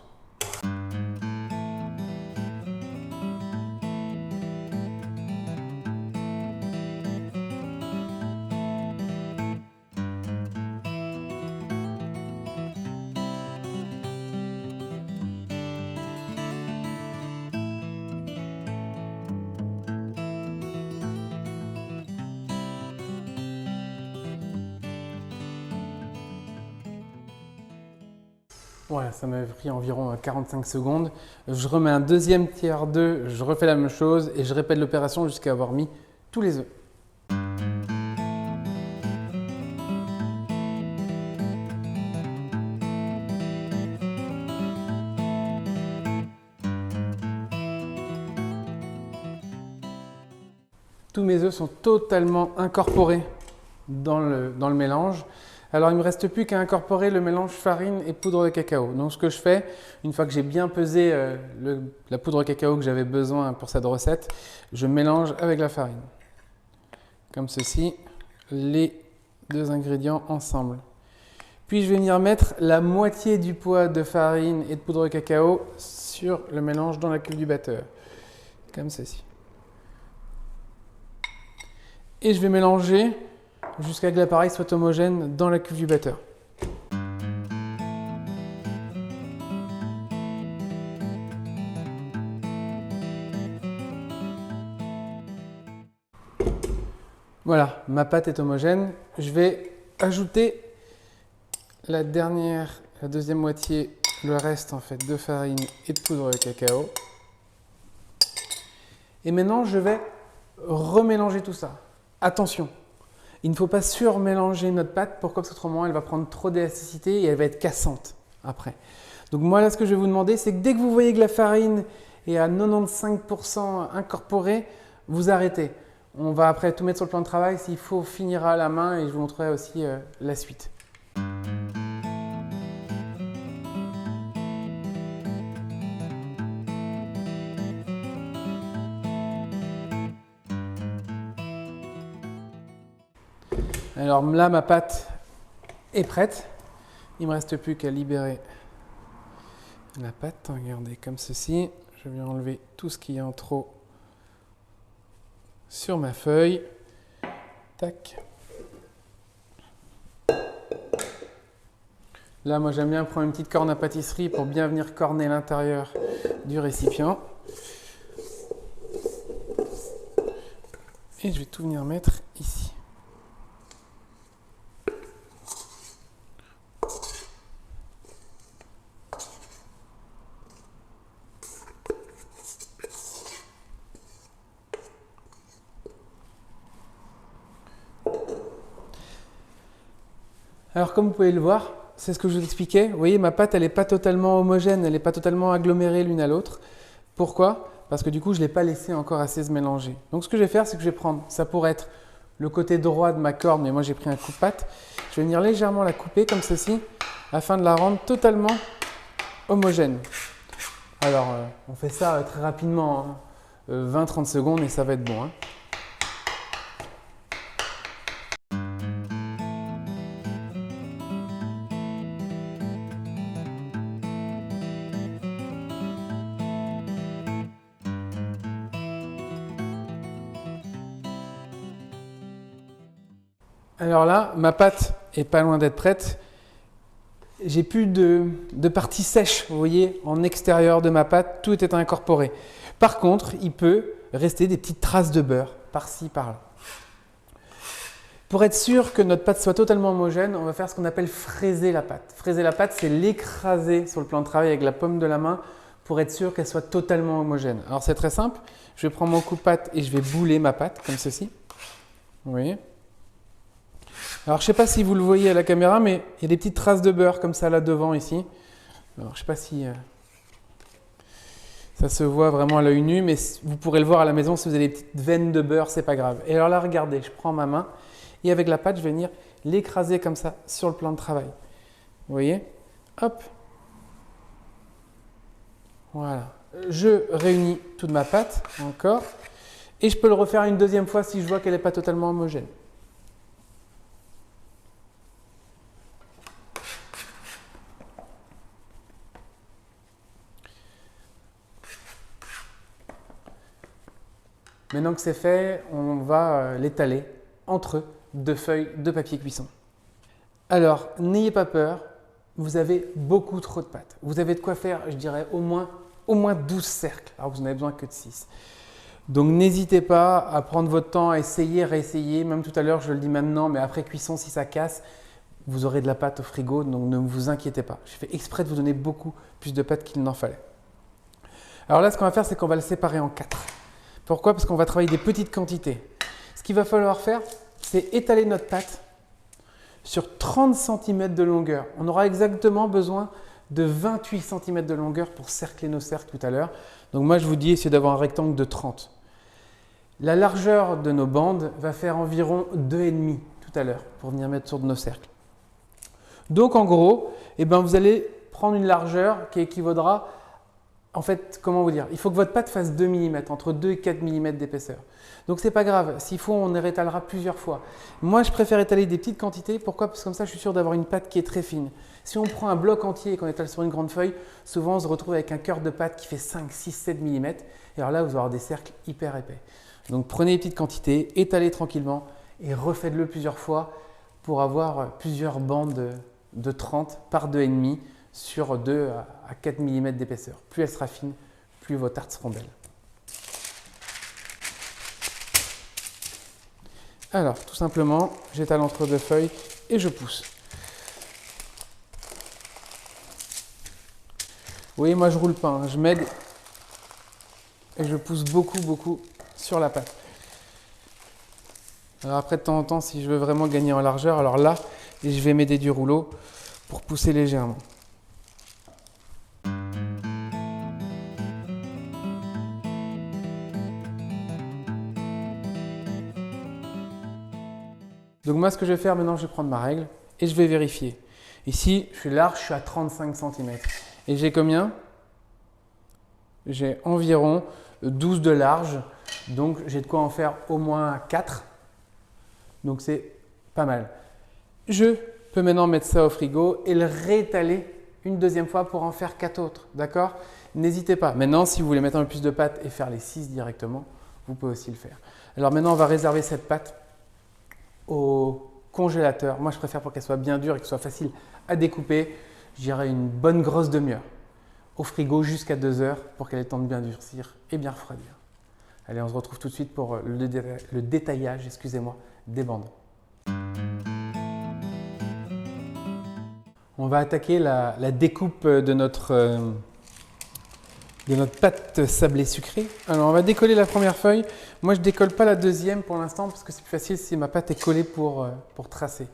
Voilà, ça m'a pris environ 45 secondes. Je remets un deuxième tiers d'œuf, je refais la même chose et je répète l'opération jusqu'à avoir mis tous les œufs. Tous mes œufs sont totalement incorporés dans le mélange. Alors, il ne me reste plus qu'à incorporer le mélange farine et poudre de cacao. Donc, ce que je fais, une fois que j'ai bien pesé la poudre de cacao que j'avais besoin pour cette recette, je mélange avec la farine. Comme ceci, les deux ingrédients ensemble. Puis je vais venir mettre la moitié du poids de farine et de poudre de cacao sur le mélange dans la cuve du batteur, comme ceci. Et je vais mélanger jusqu'à ce que l'appareil soit homogène dans la cuve du batteur. Voilà, ma pâte est homogène. Je vais ajouter la deuxième moitié, le reste en fait de farine et de poudre de cacao. Et maintenant, je vais remélanger tout ça. Attention, il ne faut pas surmélanger notre pâte. Pourquoi? Parce qu'autrement, elle va prendre trop d'élasticité et elle va être cassante après. Donc moi, là, ce que je vais vous demander, c'est que dès que vous voyez que la farine est à 95% incorporée, vous arrêtez. On va après tout mettre sur le plan de travail. S'il faut, on finira à la main et je vous montrerai aussi la suite. Alors là, ma pâte est prête. Il ne me reste plus qu'à libérer la pâte. Regardez, comme ceci. Je vais enlever tout ce qui est en trop sur ma feuille. Tac. Là, moi, j'aime bien prendre une petite corne à pâtisserie pour bien venir corner l'intérieur du récipient. Et je vais tout venir mettre ici. Alors comme vous pouvez le voir, c'est ce que je vous expliquais. Vous voyez, ma pâte, elle n'est pas totalement homogène, elle n'est pas totalement agglomérée l'une à l'autre. Pourquoi? Parce que du coup, je ne l'ai pas laissé encore assez se mélanger. Donc ce que je vais faire, c'est que je vais prendre, ça pourrait être le côté droit de ma corne, mais moi j'ai pris un coupe-pâte. Je vais venir légèrement la couper comme ceci, afin de la rendre totalement homogène. Alors, on fait ça très rapidement, hein, 20-30 secondes et ça va être bon. Hein. Alors là, ma pâte est pas loin d'être prête. J'ai plus de partie sèche, vous voyez, en extérieur de ma pâte, tout est incorporé. Par contre, il peut rester des petites traces de beurre, par-ci, par-là. Pour être sûr que notre pâte soit totalement homogène, on va faire ce qu'on appelle fraiser la pâte. Fraiser la pâte, c'est l'écraser sur le plan de travail avec la paume de la main pour être sûr qu'elle soit totalement homogène. Alors c'est très simple, je vais prendre mon coupe-pâte et je vais bouler ma pâte, comme ceci. Vous voyez ? Alors, je ne sais pas si vous le voyez à la caméra, mais il y a des petites traces de beurre comme ça là devant ici. Alors, je ne sais pas si ça se voit vraiment à l'œil nu, mais vous pourrez le voir à la maison si vous avez des petites veines de beurre, c'est pas grave. Et alors là, regardez, je prends ma main et avec la pâte, je vais venir l'écraser comme ça sur le plan de travail. Vous voyez? Hop. Voilà. Je réunis toute ma pâte encore et je peux le refaire une deuxième fois si je vois qu'elle n'est pas totalement homogène. Maintenant que c'est fait, on va l'étaler entre deux feuilles de papier cuisson. Alors, n'ayez pas peur, vous avez beaucoup trop de pâte. Vous avez de quoi faire, je dirais, au moins 12 cercles. Alors, vous n'en avez besoin que de 6. Donc, n'hésitez pas à prendre votre temps, à essayer, réessayer. Même tout à l'heure, je le dis maintenant, mais après cuisson, si ça casse, vous aurez de la pâte au frigo, donc ne vous inquiétez pas. J'ai fait exprès de vous donner beaucoup plus de pâte qu'il n'en fallait. Alors là, ce qu'on va faire, c'est qu'on va le séparer en 4. Pourquoi? Parce qu'on va travailler des petites quantités. Ce qu'il va falloir faire, c'est étaler notre pâte sur 30 cm de longueur. On aura exactement besoin de 28 cm de longueur pour cercler nos cercles tout à l'heure. Donc moi, je vous dis, essayez d'avoir un rectangle de 30. La largeur de nos bandes va faire environ 2,5 tout à l'heure pour venir mettre sur nos cercles. Donc en gros, vous allez prendre une largeur qui équivaudra En fait, comment vous dire? Il faut que votre pâte fasse 2 mm, entre 2 et 4 mm d'épaisseur. Donc c'est pas grave, s'il faut, on réétalera plusieurs fois. Moi, je préfère étaler des petites quantités. Pourquoi? Parce que comme ça, je suis sûr d'avoir une pâte qui est très fine. Si on prend un bloc entier et qu'on étale sur une grande feuille, souvent on se retrouve avec un cœur de pâte qui fait 5, 6, 7 mm. Et alors là, vous allez avoir des cercles hyper épais. Donc prenez les petites quantités, étalez tranquillement et refaites-le plusieurs fois pour avoir plusieurs bandes de 30 par 2,5 sur 2 à 4 mm d'épaisseur. Plus elle sera fine, plus vos tartes seront belles. Alors, tout simplement, j'étale entre deux feuilles et je pousse. Vous voyez, moi je roule pas, hein. Je m'aide et je pousse beaucoup sur la pâte. Alors après, de temps en temps, si je veux vraiment gagner en largeur, alors là, je vais m'aider du rouleau pour pousser légèrement. Donc moi, ce que je vais faire maintenant, je vais prendre ma règle et je vais vérifier. Ici, je suis large, je suis à 35 cm. Et j'ai combien? J'ai environ 12 de large, donc j'ai de quoi en faire au moins 4. Donc c'est pas mal. Je peux maintenant mettre ça au frigo et le réétaler une deuxième fois pour en faire 4 autres. D'accord? N'hésitez pas. Maintenant, si vous voulez mettre un peu plus de pâte et faire les 6 directement, vous pouvez aussi le faire. Alors maintenant, on va réserver cette pâte au congélateur. Moi, je préfère pour qu'elle soit bien dure et qu'elle soit facile à découper. Je dirais une bonne grosse demi-heure. Au frigo jusqu'à 2 heures pour qu'elle ait le temps de bien durcir et bien refroidir. Allez, on se retrouve tout de suite pour le détaillage, excusez-moi, des bandes. On va attaquer la découpe de notre pâte sablée sucrée. Alors, on va décoller la première feuille. Moi, je ne décolle pas la deuxième pour l'instant parce que c'est plus facile si ma pâte est collée pour tracer.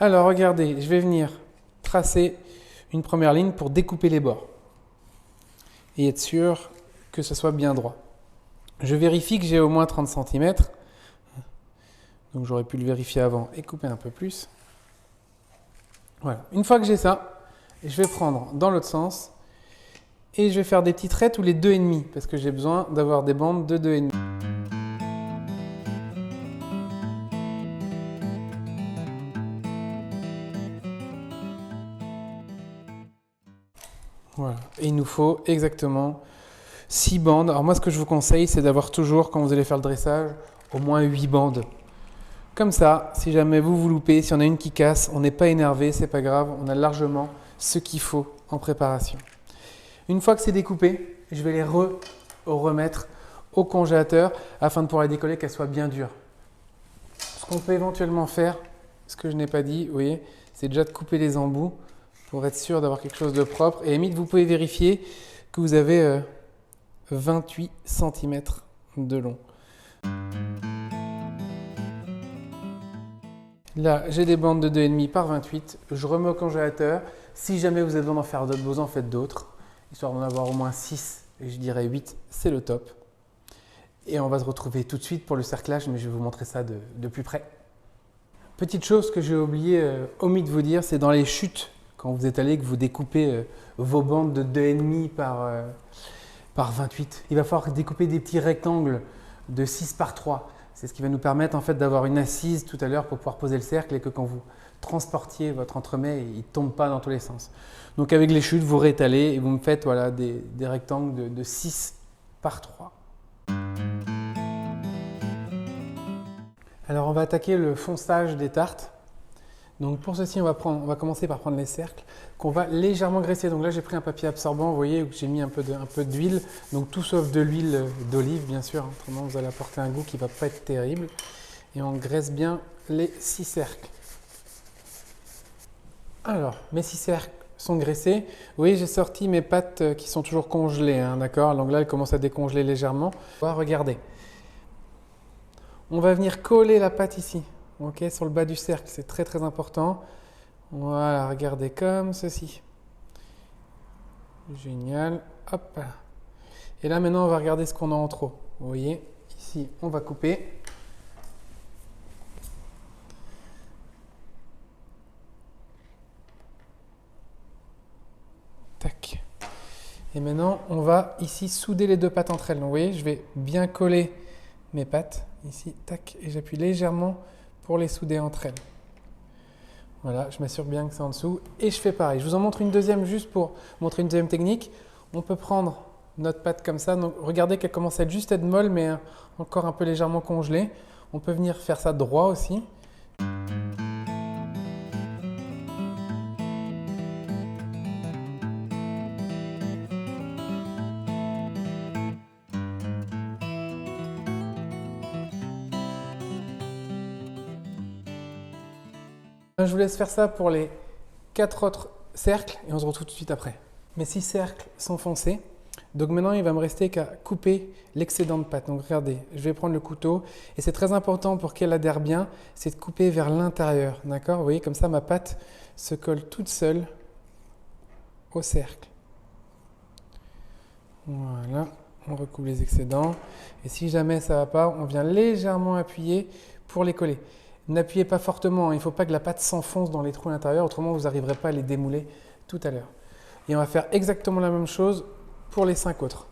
Alors, regardez, je vais venir tracer une première ligne pour découper les bords et être sûr que ce soit bien droit. Je vérifie que j'ai au moins 30 cm. Donc, j'aurais pu le vérifier avant et couper un peu plus. Voilà. Une fois que j'ai ça, je vais prendre dans l'autre sens et je vais faire des petites raies tous les 2,5 parce que j'ai besoin d'avoir des bandes de 2,5. Voilà. Et il nous faut exactement 6 bandes. Alors moi, ce que je vous conseille, c'est d'avoir toujours, quand vous allez faire le dressage, au moins 8 bandes. Comme ça, si jamais vous vous loupez, si on a une qui casse, on n'est pas énervé, c'est pas grave, on a largement ce qu'il faut en préparation. Une fois que c'est découpé, je vais les remettre au congélateur afin de pouvoir les décoller, qu'elles soient bien dures. Ce qu'on peut éventuellement faire, ce que je n'ai pas dit, vous voyez, c'est déjà de couper les embouts pour être sûr d'avoir quelque chose de propre. Et limite, vous pouvez vérifier que vous avez 28 cm de long. Là, j'ai des bandes de 2,5 par 28. Je remets au congélateur. Si jamais vous avez besoin d'en faire d'autres, vous en faites d'autres. Histoire d'en avoir au moins 6, et je dirais 8, c'est le top. Et on va se retrouver tout de suite pour le cerclage, mais je vais vous montrer ça de plus près. Petite chose que j'ai omis de vous dire, c'est dans les chutes, quand vous étalez, que vous découpez vos bandes de 2,5 par 28. Il va falloir découper des petits rectangles de 6 par 3. C'est ce qui va nous permettre en fait d'avoir une assise tout à l'heure pour pouvoir poser le cercle et que quand vous transportiez votre entremets, il ne tombe pas dans tous les sens. Donc avec les chutes, vous réétalez et vous me faites voilà, des rectangles de 6 par 3. Alors on va attaquer le fonçage des tartes. Donc pour ceci, on va commencer par prendre les cercles qu'on va légèrement graisser. Donc là, j'ai pris un papier absorbant, vous voyez, où j'ai mis un peu d'huile. Donc tout sauf de l'huile d'olive, bien sûr. Autrement, vous allez apporter un goût qui ne va pas être terrible. Et on graisse bien les 6 cercles. Alors, mes 6 cercles sont graissés. Vous voyez, j'ai sorti mes pâtes qui sont toujours congelées, hein, d'accord? Donc là, elles commencent à décongeler légèrement. Regardez. On va venir coller la pâte ici. Ok, sur le bas du cercle, c'est très très important. Voilà, regardez comme ceci. Génial. Hop. Et là maintenant, on va regarder ce qu'on a en trop. Vous voyez, ici, on va couper. Tac. Et maintenant, on va ici souder les deux pâtes entre elles. Donc, vous voyez, je vais bien coller mes pâtes ici, tac, et j'appuie légèrement pour les souder entre elles. Voilà, je m'assure bien que c'est en dessous et je fais pareil. Je vous en montre une deuxième juste pour montrer une deuxième technique. On peut prendre notre pâte comme ça. Donc, regardez qu'elle commence à juste être molle, mais encore un peu légèrement congelée. On peut venir faire ça droit aussi. Je vous laisse faire ça pour les 4 autres cercles et on se retrouve tout de suite après. Mes 6 cercles sont foncés. Donc maintenant, il va me rester qu'à couper l'excédent de pâte. Donc regardez, je vais prendre le couteau et c'est très important pour qu'elle adhère bien, c'est de couper vers l'intérieur. D'accord? Vous voyez, comme ça, ma pâte se colle toute seule au cercle. Voilà, on recoupe les excédents. Et si jamais ça ne va pas, on vient légèrement appuyer pour les coller. N'appuyez pas fortement, il ne faut pas que la pâte s'enfonce dans les trous à l'intérieur, autrement vous n'arriverez pas à les démouler tout à l'heure. Et on va faire exactement la même chose pour les 5 autres.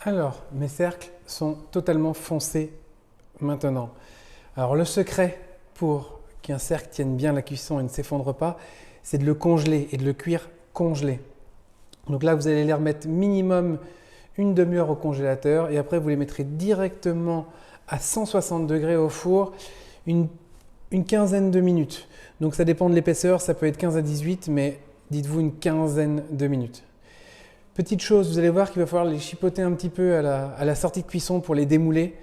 Alors, mes cercles sont totalement foncés maintenant. Alors, le secret pour qu'un cercle tienne bien la cuisson et ne s'effondre pas, c'est de le congeler et de le cuire congelé. Donc là, vous allez les remettre minimum une demi-heure au congélateur et après, vous les mettrez directement à 160 degrés au four une quinzaine de minutes. Donc ça dépend de l'épaisseur, ça peut être 15 à 18, mais dites-vous une quinzaine de minutes. Petite chose, vous allez voir qu'il va falloir les chipoter un petit peu à la sortie de cuisson pour les démouler.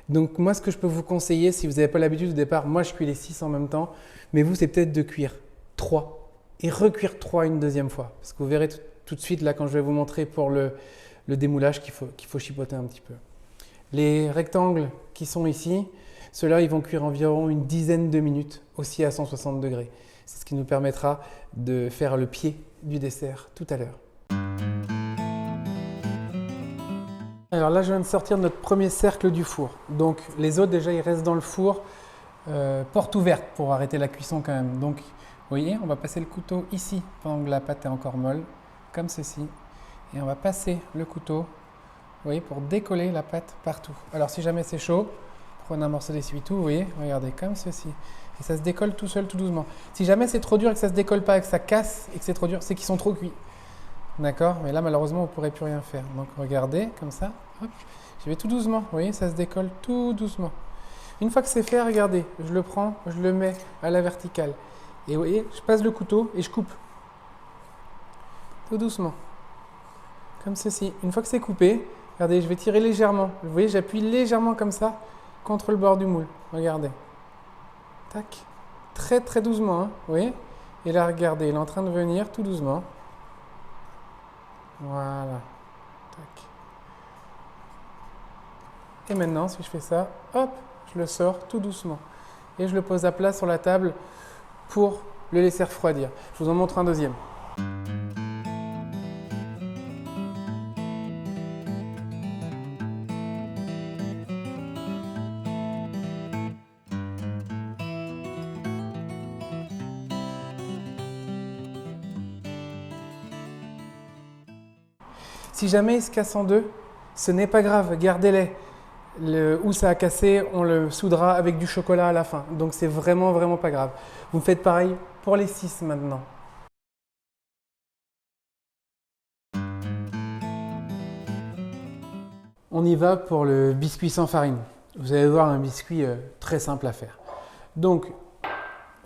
Donc moi, ce que je peux vous conseiller, si vous n'avez pas l'habitude au départ, moi je cuis les 6 en même temps, mais vous, c'est peut-être de cuire 3 et recuire 3 une deuxième fois. Parce que vous verrez tout de suite, là, quand je vais vous montrer pour le démoulage, qu'il faut chipoter un petit peu. Les rectangles qui sont ici, ceux-là, ils vont cuire environ une dizaine de minutes, aussi à 160 degrés. C'est ce qui nous permettra de faire le pied du dessert tout à l'heure. Alors là, je viens de sortir notre premier cercle du four. Donc les autres, déjà, ils restent dans le four, porte ouverte pour arrêter la cuisson quand même. Donc, vous voyez, on va passer le couteau ici pendant que la pâte est encore molle, comme ceci. Et on va passer le couteau, vous voyez, pour décoller la pâte partout. Alors si jamais c'est chaud, prenez un morceau d'essuie-tout, vous voyez, regardez, comme ceci. Et ça se décolle tout seul, tout doucement. Si jamais c'est trop dur et que ça ne se décolle pas et que ça casse et que c'est trop dur, c'est qu'ils sont trop cuits. D'accord? Mais là, malheureusement, vous ne pourrez plus rien faire. Donc, regardez, comme ça. Hop, j'y vais tout doucement. Vous voyez, ça se décolle tout doucement. Une fois que c'est fait, regardez, je le prends, je le mets à la verticale. Et vous voyez, je passe le couteau et je coupe. Tout doucement. Comme ceci. Une fois que c'est coupé, regardez, je vais tirer légèrement. Vous voyez, j'appuie légèrement comme ça contre le bord du moule. Regardez. Tac. Très, très doucement. Hein, vous voyez? Et là, regardez, il est en train de venir tout doucement. Voilà. Tac. Et maintenant, si je fais ça, hop, je le sors tout doucement. Et je le pose à plat sur la table pour le laisser refroidir. Je vous en montre un deuxième. Si jamais il se casse en deux, ce n'est pas grave, gardez-les. Où ça a cassé, on le soudera avec du chocolat à la fin. Donc c'est vraiment, vraiment pas grave. Vous faites pareil pour les 6 maintenant. On y va pour le biscuit sans farine. Vous allez voir un biscuit très simple à faire. Donc,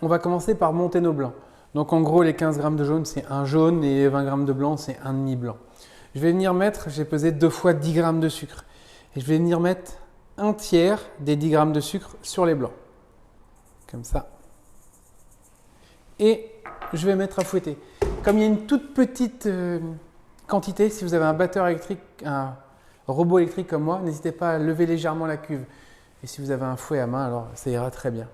on va commencer par monter nos blancs. Donc en gros, les 15 g de jaune, c'est un jaune et 20 g de blanc, c'est un demi blanc. Je vais venir mettre, j'ai pesé 2 fois 10 g de sucre. Et je vais venir mettre un tiers des 10 g de sucre sur les blancs. Comme ça. Et je vais mettre à fouetter. Comme il y a une toute petite quantité, si vous avez un batteur électrique, un robot électrique comme moi, n'hésitez pas à lever légèrement la cuve. Et si vous avez un fouet à main, alors ça ira très bien.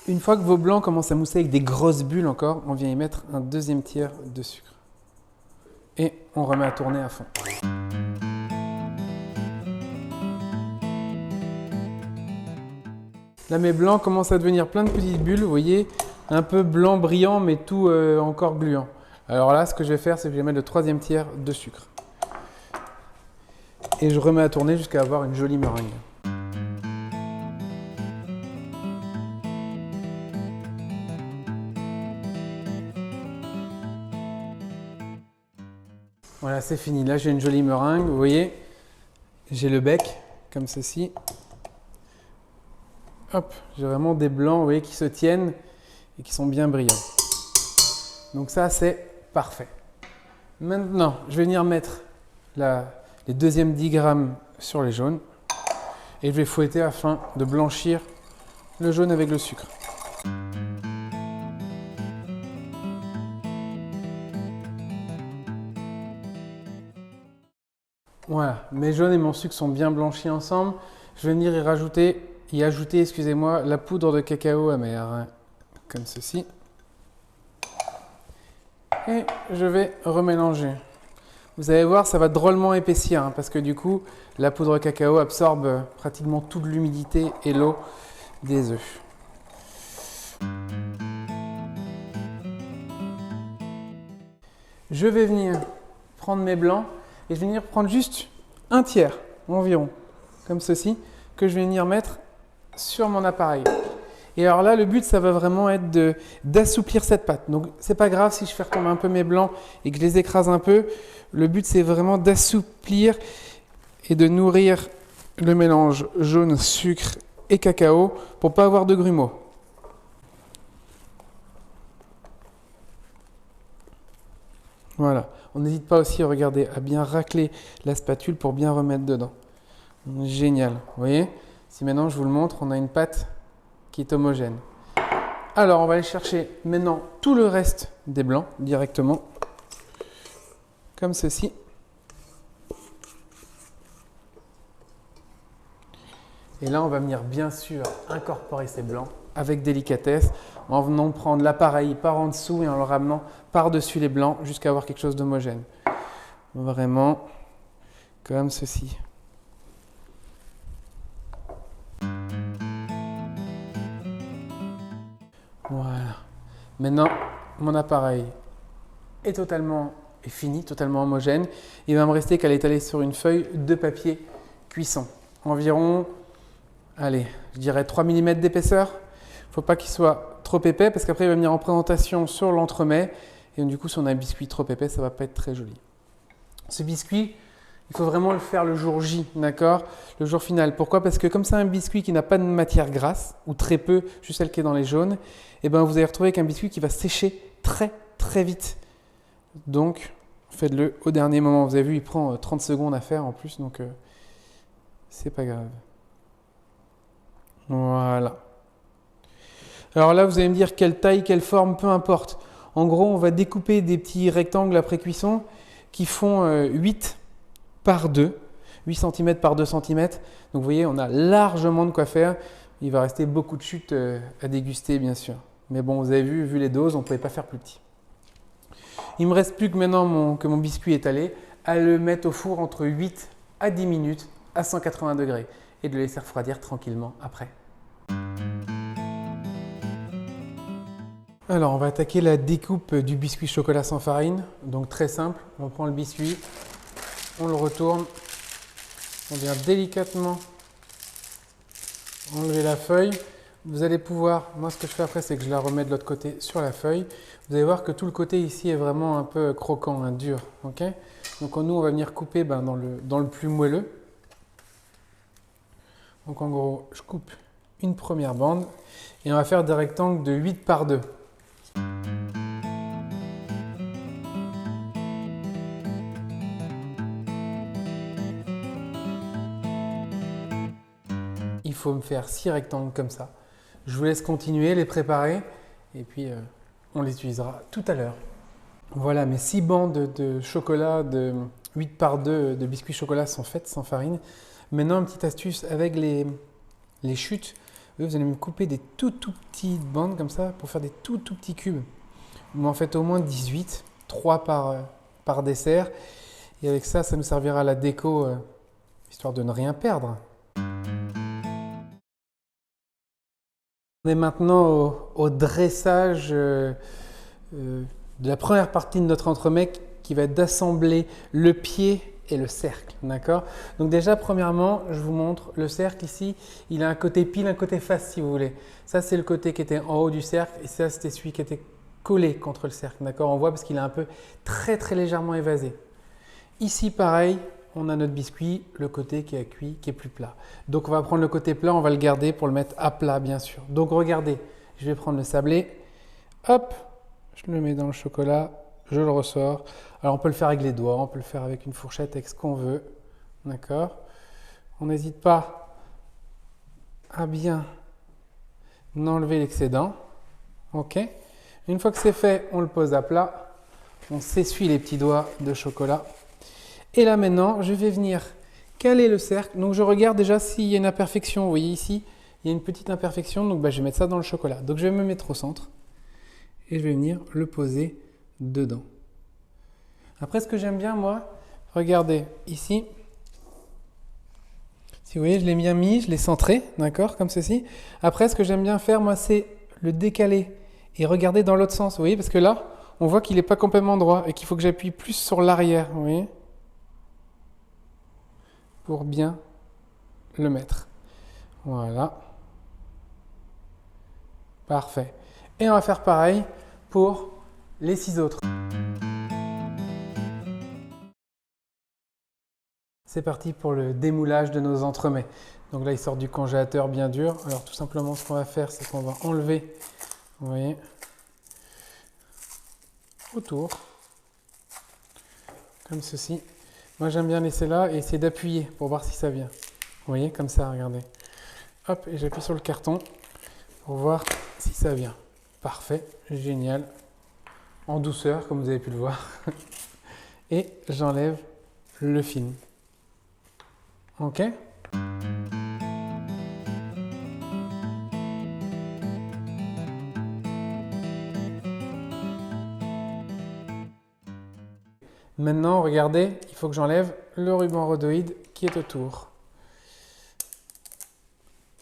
Une fois que vos blancs commencent à mousser avec des grosses bulles encore, on vient y mettre un deuxième tiers de sucre. Et on remet à tourner à fond. Là, mes blancs commencent à devenir plein de petites bulles, vous voyez, un peu blanc brillant, mais tout encore gluant. Alors là, ce que je vais faire, c'est que je vais mettre le troisième tiers de sucre. Et je remets à tourner jusqu'à avoir une jolie meringue. Voilà, c'est fini. Là, j'ai une jolie meringue, vous voyez. J'ai le bec, comme ceci. Hop, j'ai vraiment des blancs, vous voyez, qui se tiennent et qui sont bien brillants. Donc ça, c'est parfait. Maintenant, je vais venir mettre les deuxièmes 10 grammes sur les jaunes et je vais fouetter afin de blanchir le jaune avec le sucre. Voilà, mes jaunes et mon sucre sont bien blanchis ensemble. Je vais venir y ajouter, excusez-moi, la poudre de cacao amer, comme ceci. Et je vais remélanger. Vous allez voir, ça va drôlement épaissir, parce que du coup, la poudre de cacao absorbe pratiquement toute l'humidité et l'eau des œufs. Je vais venir prendre mes blancs et je vais venir prendre juste un tiers environ, comme ceci, que je vais venir mettre sur mon appareil. Et alors là, le but, ça va vraiment être d'assouplir cette pâte. Donc, c'est pas grave si je fais retomber un peu mes blancs et que je les écrase un peu. Le but, c'est vraiment d'assouplir et de nourrir le mélange jaune, sucre et cacao pour pas avoir de grumeaux. Voilà. On n'hésite pas aussi, regardez, à bien racler la spatule pour bien remettre dedans. Génial. Vous voyez? Si maintenant je vous le montre, on a une pâte qui est homogène. Alors, on va aller chercher maintenant tout le reste des blancs directement, comme ceci. Et là, on va venir bien sûr incorporer ces blancs avec délicatesse en venant prendre l'appareil par en dessous et en le ramenant par-dessus les blancs jusqu'à avoir quelque chose d'homogène. Vraiment comme ceci. Voilà. Maintenant, mon appareil est fini, totalement homogène. Il va me rester qu'à l'étaler sur une feuille de papier cuisson. Environ, allez, je dirais 3 mm d'épaisseur. Il ne faut pas qu'il soit trop épais parce qu'après il va venir en présentation sur l'entremet. Et du coup, si on a un biscuit trop épais, ça ne va pas être très joli. Ce biscuit, il faut vraiment le faire le jour J, d'accord? Le jour final. Pourquoi? Parce que comme c'est un biscuit qui n'a pas de matière grasse, ou très peu, juste celle qui est dans les jaunes, et ben vous allez retrouver avec un biscuit qui va sécher très très vite. Donc, faites-le au dernier moment. Vous avez vu, il prend 30 secondes à faire en plus, donc c'est pas grave. Voilà. Alors là, vous allez me dire quelle taille, quelle forme, peu importe. En gros, on va découper des petits rectangles après cuisson qui font 8 par 2, 8 cm par 2 cm. Donc vous voyez, on a largement de quoi faire. Il va rester beaucoup de chutes à déguster, bien sûr. Mais bon, vous avez vu les doses, on ne pouvait pas faire plus petit. Il ne me reste plus que maintenant que mon biscuit est étalé, à le mettre au four entre 8 à 10 minutes à 180 degrés et de le laisser refroidir tranquillement après. Alors, on va attaquer la découpe du biscuit chocolat sans farine. Donc très simple, on prend le biscuit, on le retourne, on vient délicatement enlever la feuille. Vous allez pouvoir, moi ce que je fais après, c'est que je la remets de l'autre côté sur la feuille. Vous allez voir que tout le côté ici est vraiment un peu croquant, dur. Okay, donc nous, on va venir couper dans le plus moelleux. Donc en gros, je coupe une première bande et on va faire des rectangles de 8 par 2. Il faut me faire 6 rectangles comme ça. Je vous laisse continuer, les préparer et puis on les utilisera tout à l'heure. Voilà, mes 6 bandes de chocolat de 8 par 2 de biscuits chocolat sont faites sans farine. Maintenant, une petite astuce avec les chutes. Vous allez me couper des tout petites bandes comme ça pour faire des tout petits cubes. Vous m'en faites au moins 18, 3 par dessert. Et avec ça, ça nous servira à la déco, histoire de ne rien perdre. On est maintenant au dressage de la première partie de notre entremets qui va être d'assembler le pied et le cercle, d'accord? Donc déjà, premièrement, je vous montre le cercle ici. Il a un côté pile, un côté face si vous voulez. Ça, c'est le côté qui était en haut du cercle et ça, c'était celui qui était collé contre le cercle, d'accord? On voit parce qu'il est un peu très légèrement évasé. Ici, pareil, on a notre biscuit, le côté qui est cuit, qui est plus plat. Donc, on va prendre le côté plat, on va le garder pour le mettre à plat, bien sûr. Donc, regardez, je vais prendre le sablé. Hop, je le mets dans le chocolat, je le ressors. Alors, on peut le faire avec les doigts, on peut le faire avec une fourchette, avec ce qu'on veut. D'accord? On n'hésite pas à bien enlever l'excédent. OK? Une fois que c'est fait, on le pose à plat. On s'essuie les petits doigts de chocolat. Et là maintenant, je vais venir caler le cercle. Donc je regarde déjà s'il y a une imperfection. Vous voyez ici, il y a une petite imperfection. Donc je vais mettre ça dans le chocolat. Donc je vais me mettre au centre et je vais venir le poser dedans. Après, ce que j'aime bien, moi, regardez ici. Si vous voyez, je l'ai bien mis, je l'ai centré, d'accord, comme ceci. Après, ce que j'aime bien faire, moi, c'est le décaler et regarder dans l'autre sens. Vous voyez, parce que là, on voit qu'il n'est pas complètement droit et qu'il faut que j'appuie plus sur l'arrière. Vous voyez ? Pour bien le mettre. Voilà. Parfait. Et on va faire pareil pour les 6 autres. C'est parti pour le démoulage de nos entremets. Donc là, ils sortent du congélateur bien dur. Alors tout simplement, ce qu'on va faire, c'est qu'on va enlever, vous voyez, autour, comme ceci. Moi, j'aime bien laisser là et essayer d'appuyer pour voir si ça vient. Vous voyez, comme ça, regardez. Hop, et j'appuie sur le carton pour voir si ça vient. Parfait, génial. En douceur, comme vous avez pu le voir. Et j'enlève le film. OK ? Maintenant, regardez, il faut que j'enlève le ruban rhodoïde qui est autour.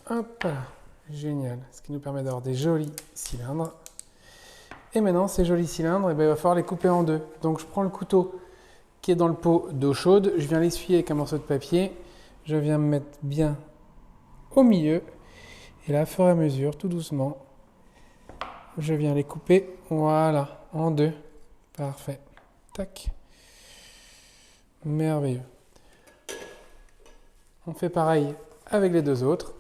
Hop là, génial. Ce qui nous permet d'avoir des jolis cylindres. Et maintenant, ces jolis cylindres, il va falloir les couper en deux. Donc, je prends le couteau qui est dans le pot d'eau chaude. Je viens l'essuyer avec un morceau de papier. Je viens me mettre bien au milieu. Et là, au fur et à mesure, tout doucement, je viens les couper, voilà, en deux. Parfait. Tac. Merveilleux. On fait pareil avec les deux autres.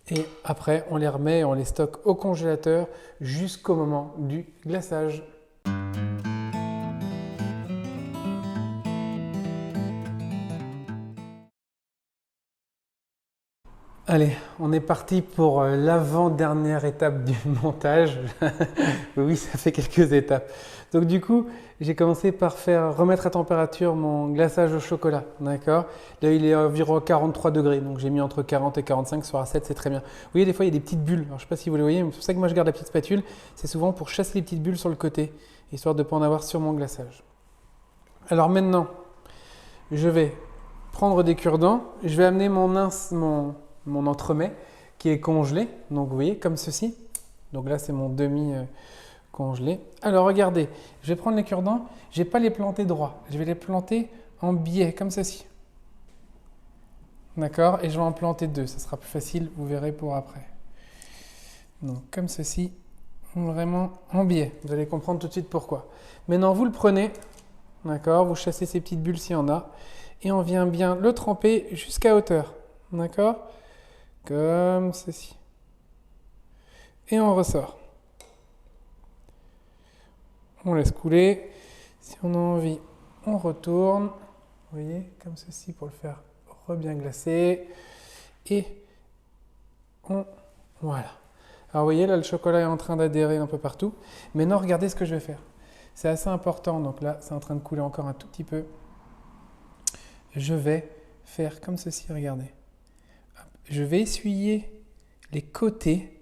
Et après, on les remet et on les stocke au congélateur jusqu'au moment du glaçage. Allez, on est parti pour l'avant-dernière étape du montage. Oui, ça fait quelques étapes. Donc du coup, j'ai commencé par remettre à température mon glaçage au chocolat. D'accord ? Là, il est environ 43 degrés. Donc j'ai mis entre 40 et 45 sur A7, c'est très bien. Vous voyez, des fois, il y a des petites bulles. Alors, je ne sais pas si vous les voyez, mais c'est pour ça que moi, je garde la petite spatule. C'est souvent pour chasser les petites bulles sur le côté, histoire de ne pas en avoir sur mon glaçage. Alors maintenant, je vais prendre des cure-dents. Je vais amener mon entremets qui est congelé, donc vous voyez, comme ceci. Donc là, c'est mon demi-congelé. Alors regardez, je vais prendre les cure-dents, je ne vais pas les planter droit, je vais les planter en biais, comme ceci. D'accord? Et je vais en planter deux, ça sera plus facile, vous verrez pour après. Donc comme ceci, vraiment en biais, vous allez comprendre tout de suite pourquoi. Maintenant, vous le prenez, d'accord? Vous chassez ces petites bulles s'il y en a, et on vient bien le tremper jusqu'à hauteur, d'accord? Comme ceci. Et on ressort. On laisse couler. Si on a envie, on retourne. Vous voyez, comme ceci pour le faire bien glacer. Et voilà. Alors vous voyez, là, le chocolat est en train d'adhérer un peu partout. Maintenant, regardez ce que je vais faire. C'est assez important. Donc là, c'est en train de couler encore un tout petit peu. Je vais faire comme ceci, regardez. Je vais essuyer les côtés,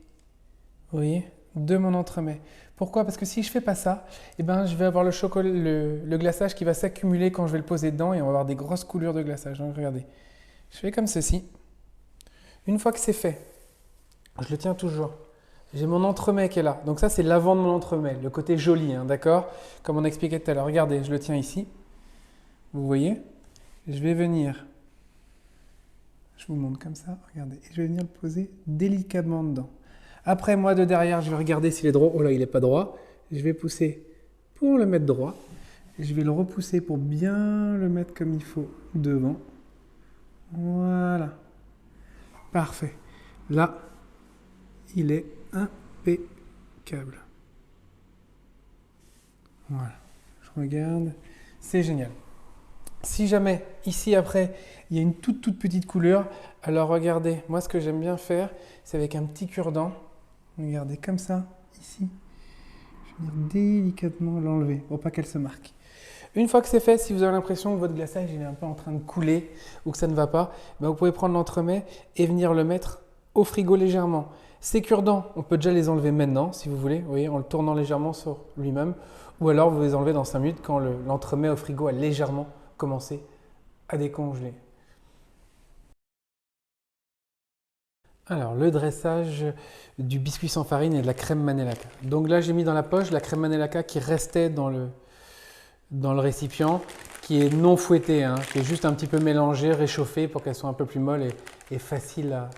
vous voyez, de mon entremets. Pourquoi? Parce que si je fais pas ça, eh ben, je vais avoir le chocolat, le glaçage qui va s'accumuler quand je vais le poser dedans et on va avoir des grosses coulures de glaçage. Donc regardez, je fais comme ceci. Une fois que c'est fait, je le tiens toujours. J'ai mon entremets qui est là. Donc ça, c'est l'avant de mon entremets, le côté joli, hein, d'accord? Comme on expliquait tout à l'heure. Regardez, je le tiens ici. Vous voyez? Je vais venir, je vous montre comme ça, regardez, et je vais venir le poser délicatement dedans. Après, moi, de derrière, je vais regarder s'il est droit. Oh là, il n'est pas droit. Je vais pousser pour le mettre droit. Je vais le repousser pour bien le mettre comme il faut devant. Voilà. Parfait. Là, il est impeccable. Voilà. Je regarde. C'est génial. Si jamais, ici après, il y a une toute petite couleur, alors regardez, moi ce que j'aime bien faire, c'est avec un petit cure-dent. Regardez, comme ça, ici. Je vais venir délicatement l'enlever pour pas qu'elle se marque. Une fois que c'est fait, si vous avez l'impression que votre glaçage il est un peu en train de couler ou que ça ne va pas, ben vous pouvez prendre l'entremet et venir le mettre au frigo légèrement. Ces cure-dents, on peut déjà les enlever maintenant si vous voulez, vous voyez, en le tournant légèrement sur lui-même. Ou alors vous les enlevez dans 5 minutes quand l'entremet au frigo a légèrement commencé à décongeler. Alors, le dressage du biscuit sans farine et de la crème Manelaca. Donc là, j'ai mis dans la poche la crème Manelaca qui restait dans le récipient, qui est non fouettée, hein, qui est juste un petit peu mélangée, réchauffée pour qu'elle soit un peu plus molle et facile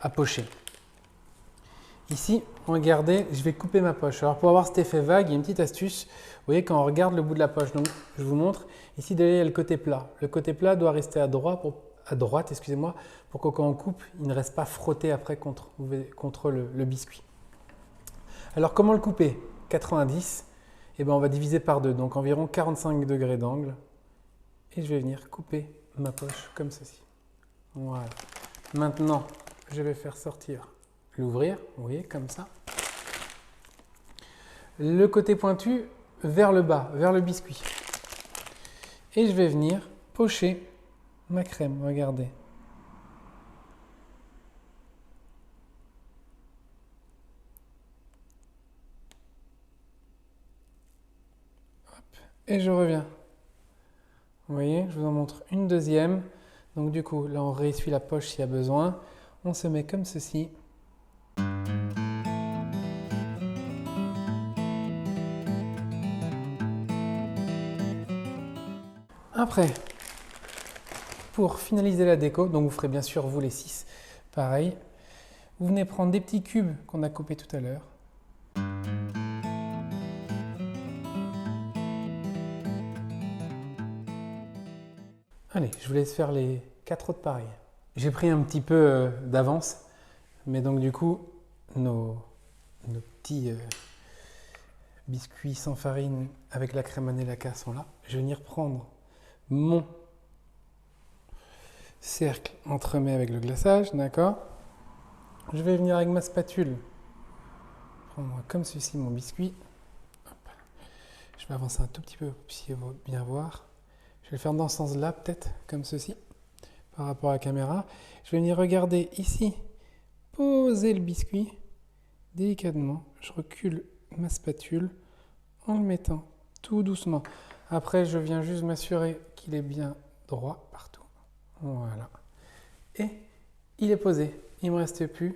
à pocher. Ici, regardez, je vais couper ma poche. Alors pour avoir cet effet vague, il y a une petite astuce. Vous voyez, quand on regarde le bout de la poche, donc je vous montre, ici derrière il y a le côté plat. Le côté plat doit rester à droite, excusez-moi, pour que quand on coupe, il ne reste pas frotté après contre le biscuit. Alors comment le couper? 90, et ben on va diviser par 2, donc environ 45 degrés d'angle. Et je vais venir couper ma poche comme ceci. Voilà. Maintenant, je vais faire sortir l'ouvrir, vous voyez, comme ça. Le côté pointu vers le bas, vers le biscuit. Et je vais venir pocher ma crème, regardez. Hop. Et je reviens. Vous voyez, je vous en montre une deuxième. Donc du coup, là on réessuie la poche s'il y a besoin. On se met comme ceci. Après, pour finaliser la déco, donc vous ferez bien sûr vous les 6, pareil. Vous venez prendre des petits cubes qu'on a coupés tout à l'heure. Allez, je vous laisse faire les 4 autres pareils. J'ai pris un petit peu d'avance, mais donc du coup, nos petits biscuits sans farine avec la crème Manelaca sont là. Je vais venir prendre mon cercle entremets avec le glaçage, d'accord? Je vais venir avec ma spatule prendre comme ceci mon biscuit. Hop. Je vais avancer un tout petit peu pour que vous puissiez bien voir. Je vais le faire dans ce sens-là, peut-être, comme ceci, par rapport à la caméra. Je vais venir regarder ici, poser le biscuit délicatement. Je recule ma spatule en le mettant tout doucement. Après, je viens juste m'assurer qu'il est bien droit partout. Voilà. Et il est posé. Il ne me reste plus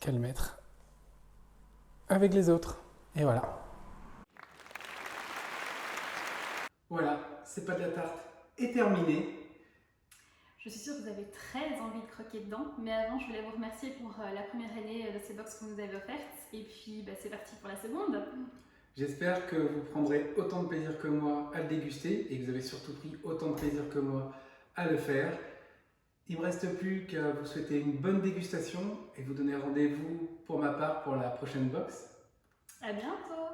qu'à le mettre avec les autres. Et voilà. Voilà, c'est pas de la tarte est terminé. Je suis sûre que vous avez très envie de croquer dedans, mais avant je voulais vous remercier pour la première année de ces box que vous nous avez offertes, et puis c'est parti pour la seconde. J'espère que vous prendrez autant de plaisir que moi à le déguster et que vous avez surtout pris autant de plaisir que moi à le faire. Il ne me reste plus qu'à vous souhaiter une bonne dégustation et vous donner rendez-vous pour ma part pour la prochaine box. À bientôt!